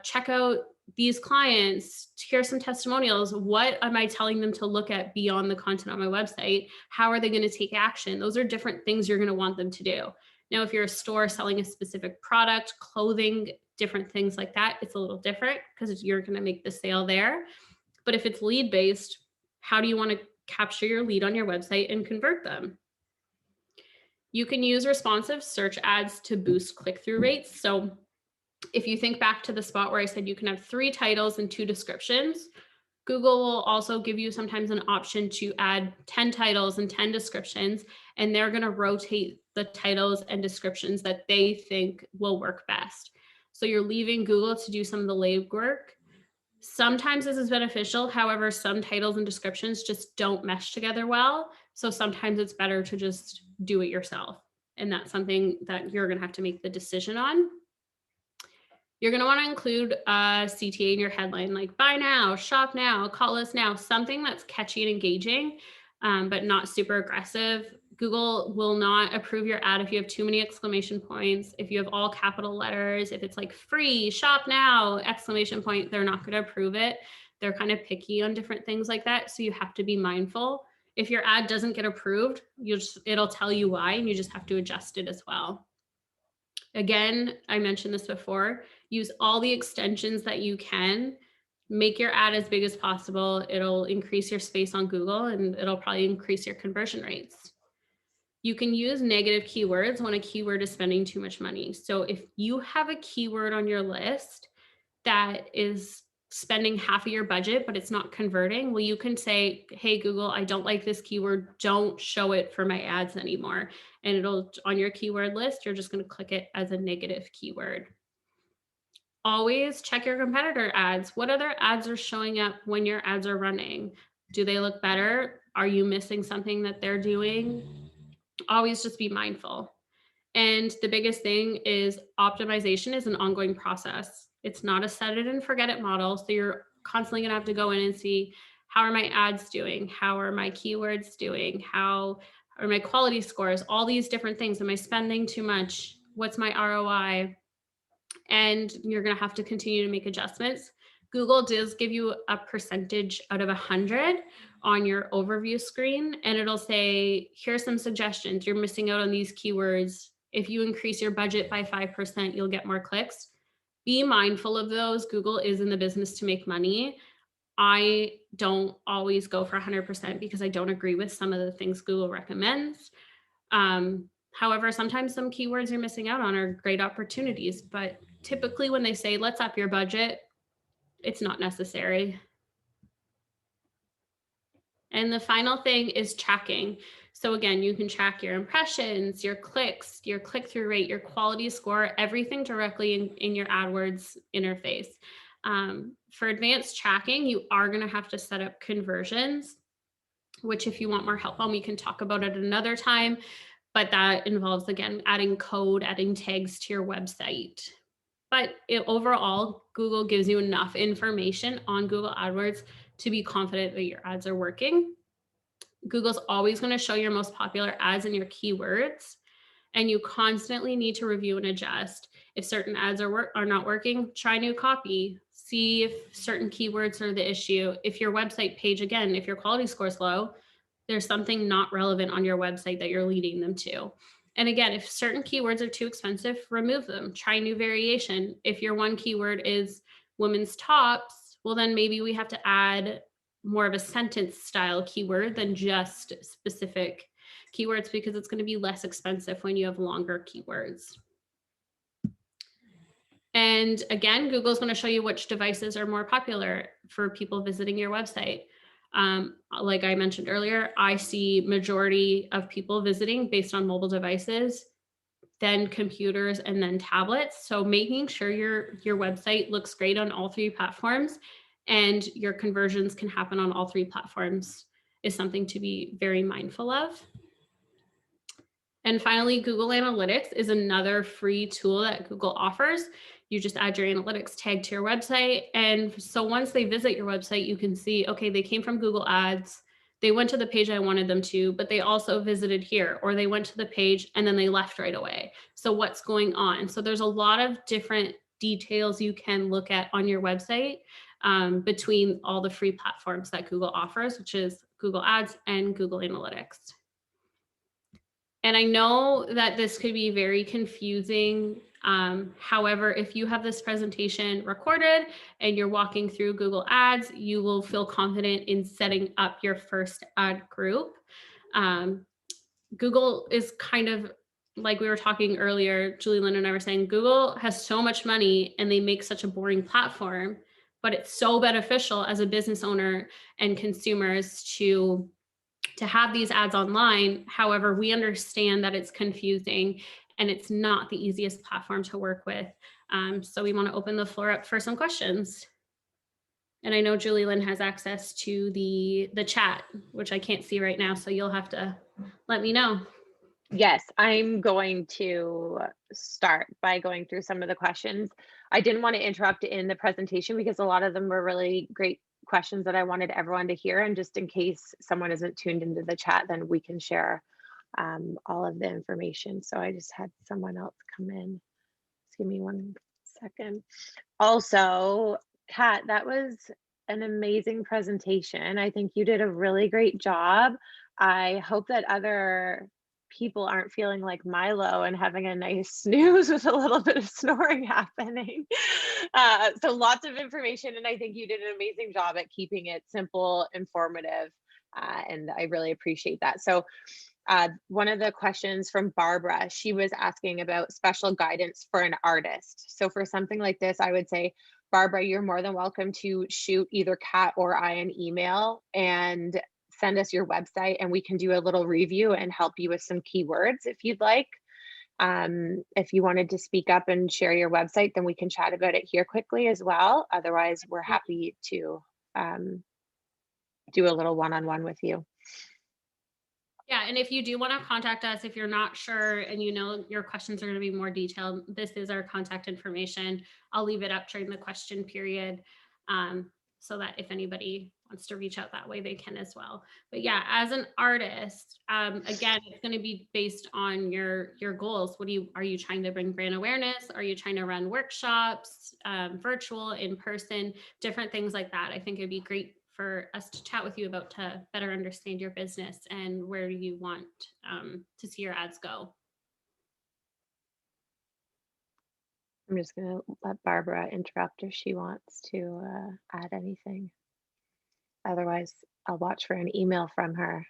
Check out these clients, here's some testimonials. What am I telling them to look at beyond the content on my website? How are they going to take action? Those are different things you're going to want them to do. Now, if you're a store selling a specific product, clothing, different things like that, it's a little different because you're going to make the sale there. But if it's lead based, how do you want to capture your lead on your website and convert them? You can use responsive search ads to boost click-through rates. So if you think back to the spot where I said you can have 3 titles and 2 descriptions, Google will also give you sometimes an option to add 10 titles and 10 descriptions, and they're going to rotate the titles and descriptions that they think will work best. So you're leaving Google to do some of the legwork. Sometimes this is beneficial. However, some titles and descriptions just don't mesh together well. So sometimes it's better to just do it yourself. And that's something that you're going to have to make the decision on. You're going to want to include a CTA in your headline, like buy now, shop now, call us now, something that's catchy and engaging, but not super aggressive. Google will not approve your ad if you have too many exclamation points. If you have all capital letters, if it's like free, shop now, exclamation point, they're not going to approve it. They're kind of picky on different things like that. So you have to be mindful. If your ad doesn't get approved, it'll tell you why, and you just have to adjust it as well. Again, I mentioned this before, use all the extensions that you can. make your ad as big as possible. It'll increase your space on Google, and it'll probably increase your conversion rates. You can use negative keywords when a keyword is spending too much money. So if you have a keyword on your list that is spending half of your budget, but it's not converting, well, you can say, hey, Google, I don't like this keyword. Don't show it for my ads anymore. And it'll, on your keyword list, you're just going to click it as a negative keyword. Always check your competitor ads. What other ads are showing up when your ads are running? Do they look better? Are you missing something that they're doing? Always just be mindful. And the biggest thing is optimization is an ongoing process. It's not a set it and forget it model. So you're constantly going to have to go in and see, how are my ads doing? How are my keywords doing? How are my quality scores? All these different things. Am I spending too much? What's my ROI? And you're going to have to continue to make adjustments. Google does give you a percentage out of 100 on your overview screen, and it'll say, here's some suggestions. You're missing out on these keywords. If you increase your budget by 5%, you'll get more clicks. Be mindful of those. Google is in the business to make money. I don't always go for 100% because I don't agree with some of the things Google recommends. However, sometimes some keywords you're missing out on are great opportunities, but typically when they say, let's up your budget, it's not necessary. And the final thing is tracking. So again, you can track your impressions, your clicks, your click-through rate, your quality score, everything directly in your AdWords interface. For advanced tracking, you are going to have to set up conversions, which if you want more help on, we can talk about it another time. But that involves, again, adding code, adding tags to your website. But overall, Google gives you enough information on Google AdWords to be confident that your ads are working. Google's always going to show your most popular ads and your keywords, and you constantly need to review and adjust. If certain ads are not working, try new copy. See if certain keywords are the issue. If your website page, again, if your quality score is low, there's something not relevant on your website that you're leading them to. And again, if certain keywords are too expensive, remove them. Try new variation. If your one keyword is women's tops, well, then maybe we have to add more of a sentence style keyword than just specific keywords, because it's going to be less expensive when you have longer keywords. And again, Google's going to show you which devices are more popular for people visiting your website. Like I mentioned earlier, I see majority of people visiting based on mobile devices, then computers, and then tablets. So making sure your website looks great on all three platforms and your conversions can happen on all three platforms is something to be very mindful of. And finally, Google Analytics is another free tool that Google offers. You just add your analytics tag to your website. And so once they visit your website, you can see, okay, they came from Google Ads. They went to the page I wanted them to, but they also visited here, or they went to the page and then they left right away. So what's going on? So there's a lot of different details you can look at on your website between all the free platforms that Google offers, which is Google Ads and Google Analytics. And I know that this could be very confusing. However, if you have this presentation recorded and you're walking through Google Ads, you will feel confident in setting up your first ad group. Google is kind of like we were talking earlier, Julilyn and I were saying, Google has so much money and they make such a boring platform, but it's so beneficial as a business owner and consumers to have these ads online. However, we understand that it's confusing and it's not the easiest platform to work with. So we want to open the floor up for some questions. And I know Julilyn has access to the chat, which I can't see right now. So you'll have to let me know. Yes, I'm going to start by going through some of the questions. I didn't want to interrupt in the presentation because a lot of them were really great questions that I wanted everyone to hear. And just in case someone isn't tuned into the chat, then we can share all of the information. So I just had someone else come in. Just give me 1 second. Also, Kat, that was an amazing presentation. I think you did a really great job. I hope that other people aren't feeling like Milo and having a nice snooze with a little bit of snoring happening. So lots of information, and I think you did an amazing job at keeping it simple, informative, and I really appreciate that. So one of the questions from Barbara, she was asking about special guidance for an artist. So for something like this, I would say, Barbara, you're more than welcome to shoot either Kat or I an email and send us your website, and we can do a little review and help you with some keywords if you'd like. If you wanted to speak up and share your website, then we can chat about it here quickly as well. Otherwise, we're happy to do a little one-on-one with you. Yeah, and if you do want to contact us, if you're not sure and you know your questions are going to be more detailed, this is our contact information. I'll leave it up during the question period, so that if anybody wants to reach out that way, they can as well. But yeah, as an artist, again, it's going to be based on your goals. Are you trying to bring brand awareness? Are you trying to run workshops, virtual, in person, different things like that? I think it'd be great for us to chat with you about to better understand your business and where you want to see your ads go. I'm just going to let Barbara interrupt if she wants to add anything. Otherwise, I'll watch for an email from her.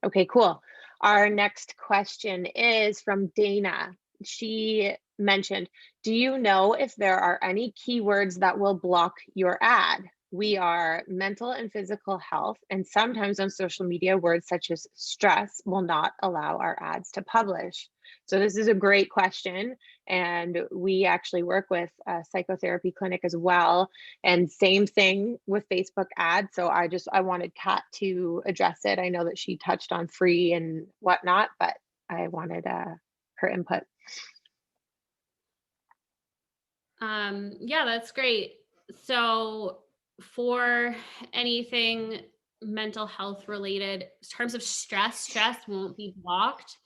Okay, cool. Our next question is from Dana. She mentioned, do you know if there are any keywords that will block your ad? We are mental and physical health, and sometimes on social media, words such as stress will not allow our ads to publish. So this is a great question, and we actually work with a psychotherapy clinic as well, and same thing with Facebook ads. So I wanted Kat to address it. I know that she touched on free and whatnot, but I wanted her input. Yeah, that's great. So for anything mental health related, in terms of stress won't be blocked.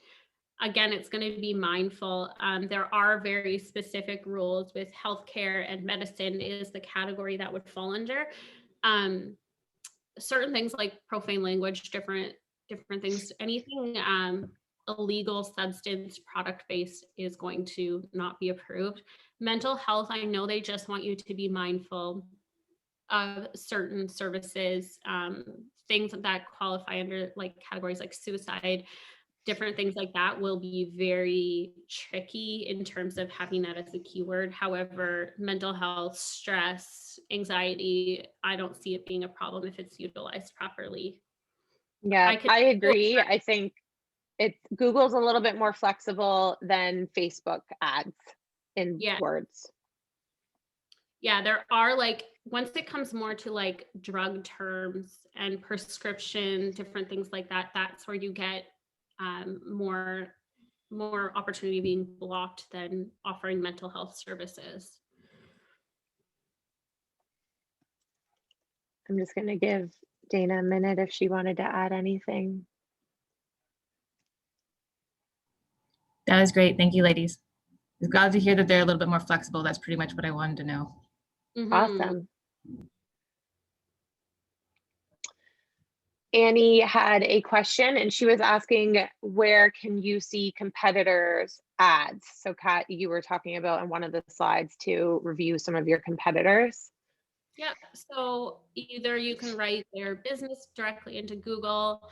Again, it's going to be mindful. There are very specific rules with healthcare, and medicine is the category that would fall under. Certain things like profane language, different things, anything illegal substance product based is going to not be approved. Mental health, I know they just want you to be mindful of certain services, things that qualify under like categories like suicide, different things like that will be very tricky in terms of having that as a keyword. However, mental health, stress, anxiety, I don't see it being a problem if it's utilized properly. Yeah, I agree. I think Google's a little bit more flexible than Facebook ads in words. Yeah, there are like, once it comes more to like drug terms and prescription, different things like that, that's where you get more opportunity being blocked than offering mental health services. I'm just going to give Dana a minute if she wanted to add anything. That was great. Thank you, ladies. It's glad to hear that they're a little bit more flexible. That's pretty much what I wanted to know. Mm-hmm. Awesome. Annie had a question, and she was asking, where can you see competitors' ads? So Kat, you were talking about in one of the slides to review some of your competitors. Yeah, so either you can write their business directly into Google.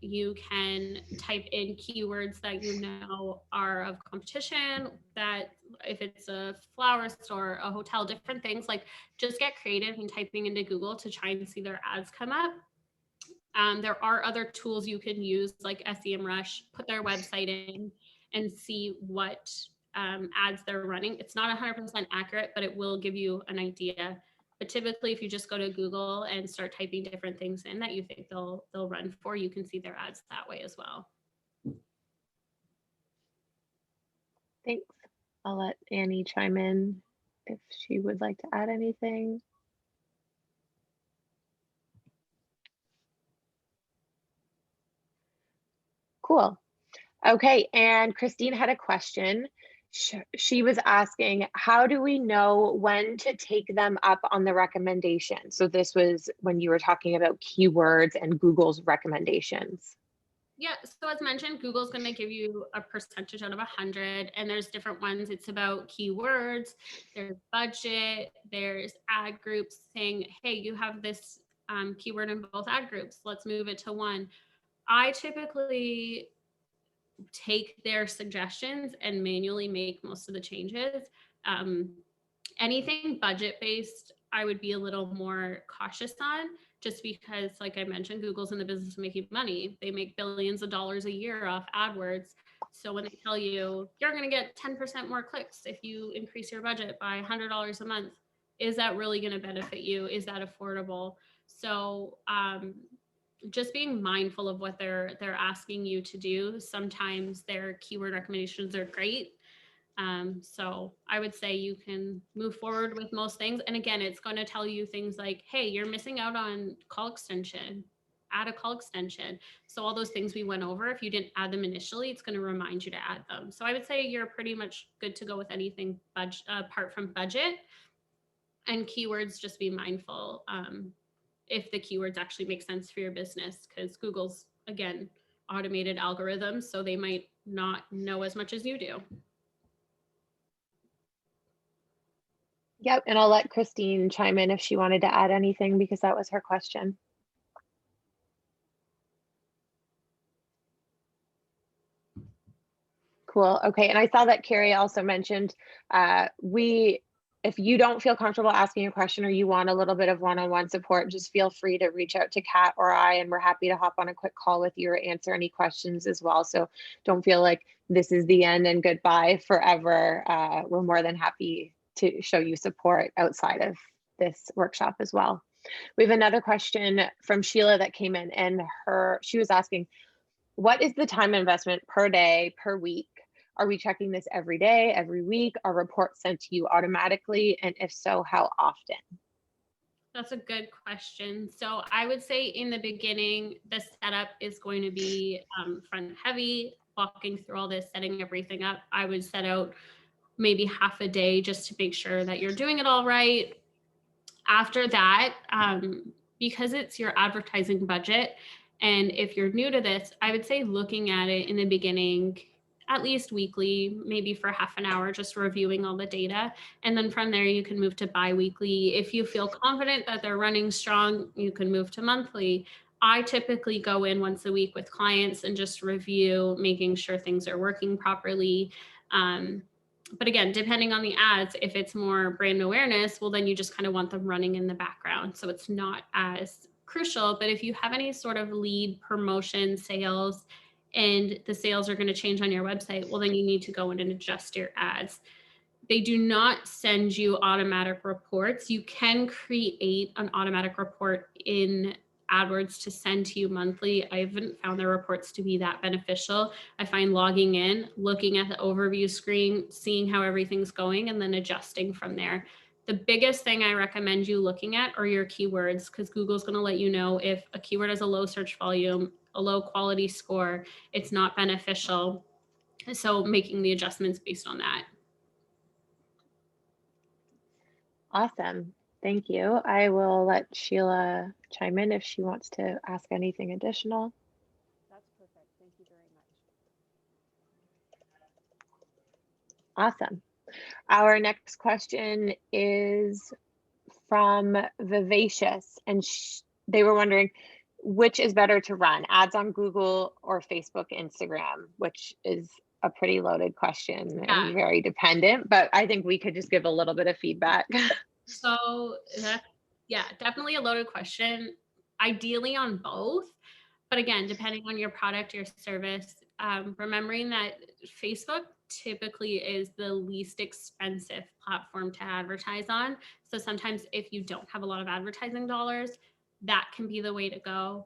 You can type in keywords that you know are of competition, that if it's a flower store, a hotel, different things, like just get creative in typing into Google to try and see their ads come up. There are other tools you can use like SEMrush, put their website in and see what ads they're running. It's not 100% accurate, but it will give you an idea. But typically, if you just go to Google and start typing different things in that you think they'll run for, you can see their ads that way as well. Thanks. I'll let Annie chime in if she would like to add anything. Cool. Okay, and Christine had a question. She was asking, how do we know when to take them up on the recommendation? So this was when you were talking about keywords and Google's recommendations. Yeah, so as mentioned, Google's going to give you a percentage out of 100, and there's different ones. It's about keywords, there's budget, there's ad groups saying, hey, you have this keyword in both ad groups. Let's move it to one. I typically take their suggestions and manually make most of the changes. Anything budget based, I would be a little more cautious on, just because, like I mentioned, Google's in the business of making money. They make billions of dollars a year off AdWords. So when they tell you you're going to get 10% more clicks if you increase your budget by $100 a month, is that really going to benefit you? Is that affordable? So just being mindful of what they're asking you to do. Sometimes their keyword recommendations are great. So I would say you can move forward with most things. And again, it's going to tell you things like, hey, you're missing out on call extension, add a call extension. So all those things we went over, if you didn't add them initially, it's going to remind you to add them. So I would say you're pretty much good to go with anything apart from budget. And keywords, just be mindful if the keywords actually make sense for your business, because Google's, again, automated algorithms, so they might not know as much as you do. Yep, and I'll let Christine chime in if she wanted to add anything, because that was her question. Cool. Okay, and I saw that Carrie also mentioned if you don't feel comfortable asking a question or you want a little bit of one-on-one support, just feel free to reach out to Kat or I, and we're happy to hop on a quick call with you or answer any questions as well. So don't feel like this is the end and goodbye forever. We're more than happy to show you support outside of this workshop as well. We have another question from Sheila that came in, and she was asking, what is the time investment per day, per week? Are we checking this every day, every week? Are reports sent to you automatically? And if so, how often? That's a good question. So I would say in the beginning, the setup is going to be front heavy, walking through all this, setting everything up. I would set out maybe half a day just to make sure that you're doing it all right. After that, because it's your advertising budget, and if you're new to this, I would say looking at it in the beginning, at least weekly, maybe for half an hour, just reviewing all the data. And then from there, you can move to bi-weekly. If you feel confident that they're running strong, you can move to monthly. I typically go in once a week with clients and just review, making sure things are working properly. But again, depending on the ads, if it's more brand awareness, well, then you just kind of want them running in the background. So it's not as crucial. But if you have any sort of lead promotion sales, and the sales are going to change on your website, well, then you need to go in and adjust your ads. They do not send you automatic reports. You can create an automatic report in AdWords to send to you monthly. I haven't found their reports to be that beneficial. I find logging in, looking at the overview screen, seeing how everything's going, and then adjusting from there. The biggest thing I recommend you looking at are your keywords, because Google's going to let you know if a keyword has a low search volume, a low quality score, it's not beneficial. So making the adjustments based on that. Awesome. Thank you. I will let Sheila chime in if she wants to ask anything additional. That's perfect. Thank you very much. Awesome. Our next question is from Vivacious, and they were wondering, which is better to run, ads on Google or Facebook, Instagram, which is a pretty loaded question and very dependent, but I think we could just give a little bit of feedback. So that's, yeah, definitely a loaded question. Ideally on both, but again, depending on your product, your service, remembering that Facebook typically is the least expensive platform to advertise on. So sometimes if you don't have a lot of advertising dollars, that can be the way to go.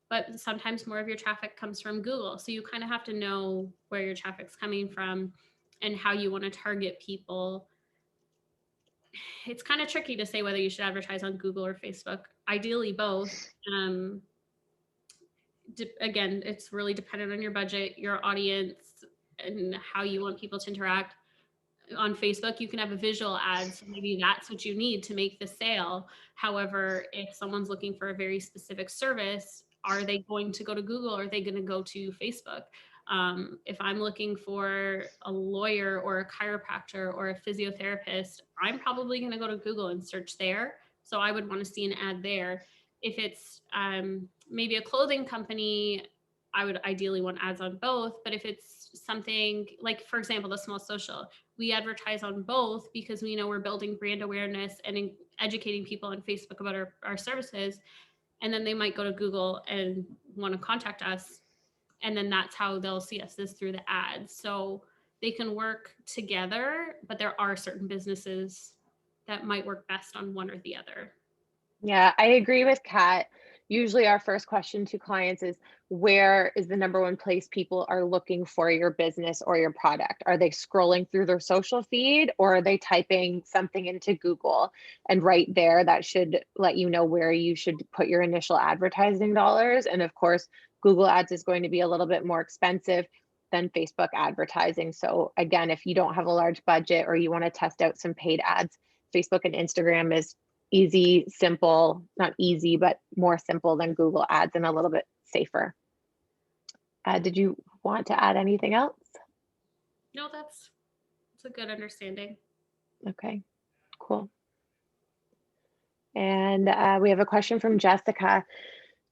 But sometimes more of your traffic comes from Google. So you kind of have to know where your traffic's coming from and how you want to target people. It's kind of tricky to say whether you should advertise on Google or Facebook. Ideally, both. Again, it's really dependent on your budget, your audience, and how you want people to interact. On Facebook, you can have a visual ad, so maybe that's what you need to make the sale. However, if someone's looking for a very specific service, are they going to go to Google, or are they going to go to Facebook? If I'm looking for a lawyer or a chiropractor or a physiotherapist, I'm probably going to go to Google and search there. So I would want to see an ad there. If it's maybe a clothing company, I would ideally want ads on both. But if it's something like, for example, the Small Social, we advertise on both because we know we're building brand awareness and educating people on Facebook about our services. And then they might go to Google and want to contact us. And then that's how they'll see us, is through the ads. So they can work together, but there are certain businesses that might work best on one or the other. Yeah, I agree with Kat. Usually our first question to clients is, where is the number one place people are looking for your business or your product? Are they scrolling through their social feed, or are they typing something into Google? And right there, that should let you know where you should put your initial advertising dollars. And of course, Google Ads is going to be a little bit more expensive than Facebook advertising. So again, if you don't have a large budget or you want to test out some paid ads, Facebook and Instagram is easy, simple, not easy, but more simple than Google Ads and a little bit safer. Did you want to add anything else? No, that's a good understanding. Okay, cool. And we have a question from Jessica.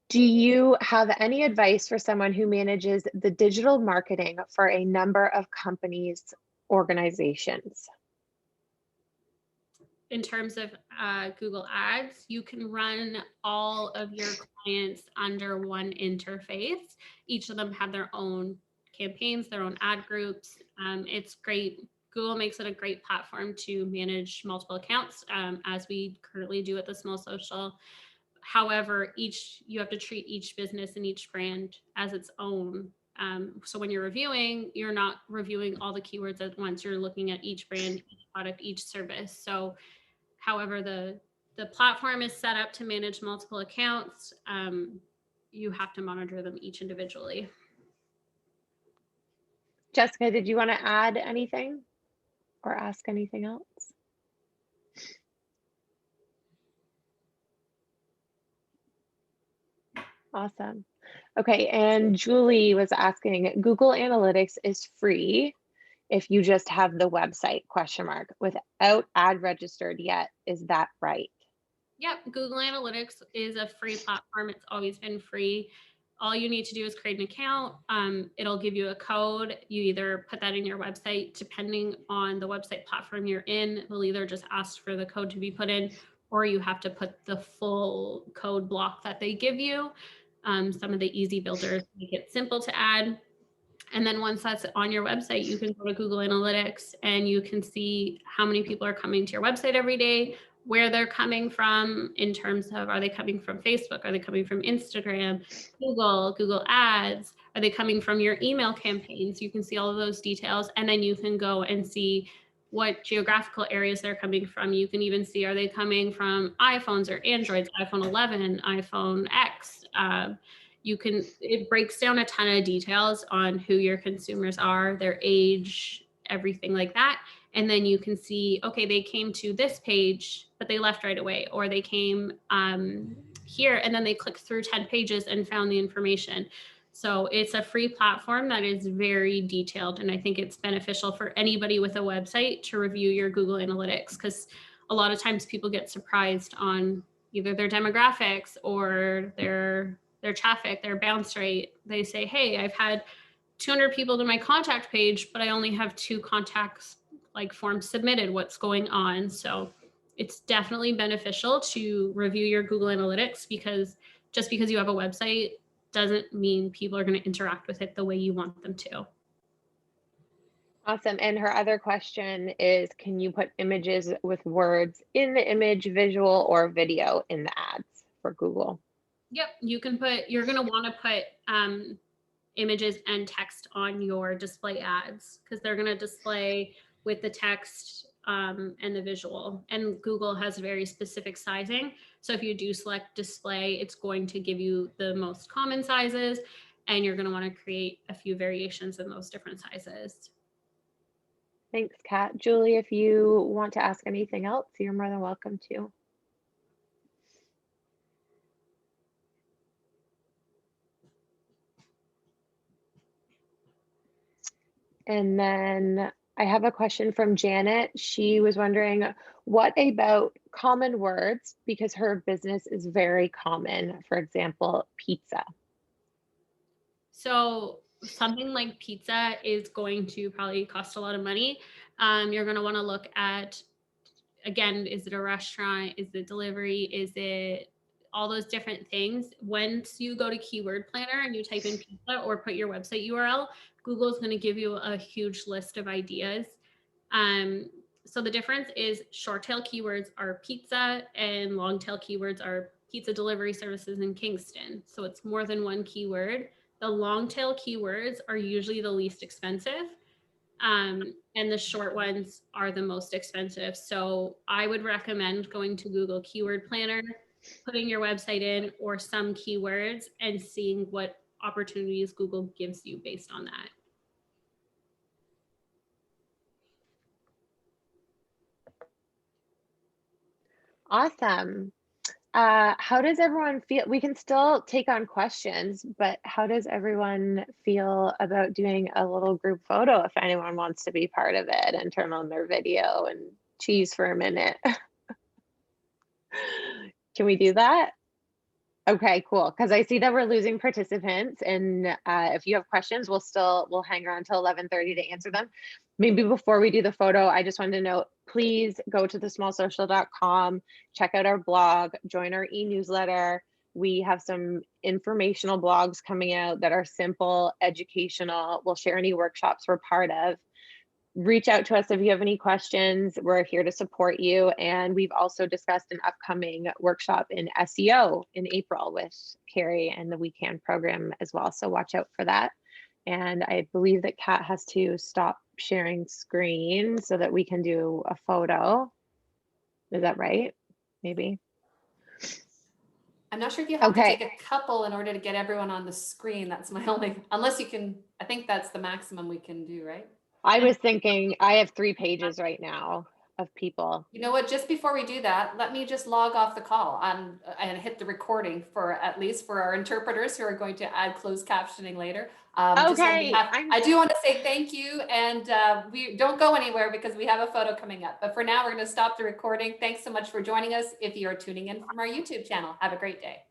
Do you have any advice for someone who manages the digital marketing for a number of companies, organizations? In terms of Google Ads, you can run all of your clients under one interface. Each of them have their own campaigns, their own ad groups. It's great. Google makes it a great platform to manage multiple accounts, as we currently do at the Small Social. However, you have to treat each business and each brand as its own. So when you're reviewing, you're not reviewing all the keywords at once. You're looking at each brand, each product, each service. So however the platform is set up to manage multiple accounts, you have to monitor them each individually. Jessica, did you want to add anything or ask anything else? Awesome. Okay, and Julie was asking, Google Analytics is free if you just have the website, ? Without ad registered yet. Is that right? Yep, Google Analytics is a free platform. It's always been free. All you need to do is create an account. It'll give you a code. You either put that in your website, depending on the website platform you're in. They'll either just ask for the code to be put in, or you have to put the full code block that they give you. Some of the easy builders make it simple to add. And then once that's on your website, you can go to Google Analytics and you can see how many people are coming to your website every day, where they're coming from in terms of, are they coming from Facebook? Are they coming from Instagram, Google Ads? Are they coming from your email campaigns? You can see all of those details. And then you can go and see what geographical areas they're coming from. You can even see, are they coming from iPhones or Androids, iPhone 11, iPhone X? It breaks down a ton of details on who your consumers are, their age, everything like that. And then you can see, okay, they came to this page, but they left right away, or they came here and then they clicked through 10 pages and found the information. So it's a free platform that is very detailed. And I think it's beneficial for anybody with a website to review your Google Analytics, because a lot of times people get surprised on either their demographics or their traffic, their bounce rate. They say, hey, I've had 200 people to my contact page, but I only have 2 contacts forms submitted. What's going on? So it's definitely beneficial to review your Google Analytics, because just because you have a website doesn't mean people are going to interact with it the way you want them to. Awesome. And her other question is, can you put images with words in the image, visual, or video in the ads for Google? Yep, you're going to want to put images and text on your display ads, because they're going to display with the text and the visual. And Google has very specific sizing. So if you do select display, it's going to give you the most common sizes, and you're going to want to create a few variations in those different sizes. Thanks, Kat. Julie, if you want to ask anything else, you're more than welcome to. And then I have a question from Janet. She was wondering, what about common words? Because her business is very common. For example, pizza. So something like pizza is going to probably cost a lot of money. You're going to want to look at, again, is it a restaurant? Is it delivery? Is it all those different things? Once you go to Keyword Planner and you type in pizza or put your website URL, Google is going to give you a huge list of ideas. So the difference is short tail keywords are pizza and long tail keywords are pizza delivery services in Kingston. So it's more than one keyword. The long tail keywords are usually the least expensive. And the short ones are the most expensive. So I would recommend going to Google Keyword Planner, putting your website in or some keywords and seeing what opportunities Google gives you based on that. Awesome. How does everyone feel? We can still take on questions, but how does everyone feel about doing a little group photo if anyone wants to be part of it and turn on their video and cheese for a minute? Can we do that? Okay, cool. Because I see that we're losing participants, and if you have questions, we'll hang around till 11:30 to answer them. Maybe before we do the photo, I just wanted to note, please go to thesmallsocial.com, check out our blog, join our e-newsletter. We have some informational blogs coming out that are simple, educational. We'll share any workshops we're part of. Reach out to us if you have any questions. We're here to support you. And we've also discussed an upcoming workshop in SEO in April with Carrie and the We Can program as well. So watch out for that. And I believe that Kat has to stop sharing screen so that we can do a photo. Is that right? Maybe. I'm not sure if you have to Okay. take a couple in order to get everyone on the screen. That's my only, unless you can, I think that's the maximum we can do, right? I was thinking I have 3 pages right now of people. You know what, just before we do that, let me just log off the call and hit the recording for at least for our interpreters who are going to add closed captioning later. Okay, I do want to say thank you, and we don't go anywhere because we have a photo coming up. But for now, we're going to stop the recording. Thanks so much for joining us if you are tuning in from our YouTube channel. Have a great day.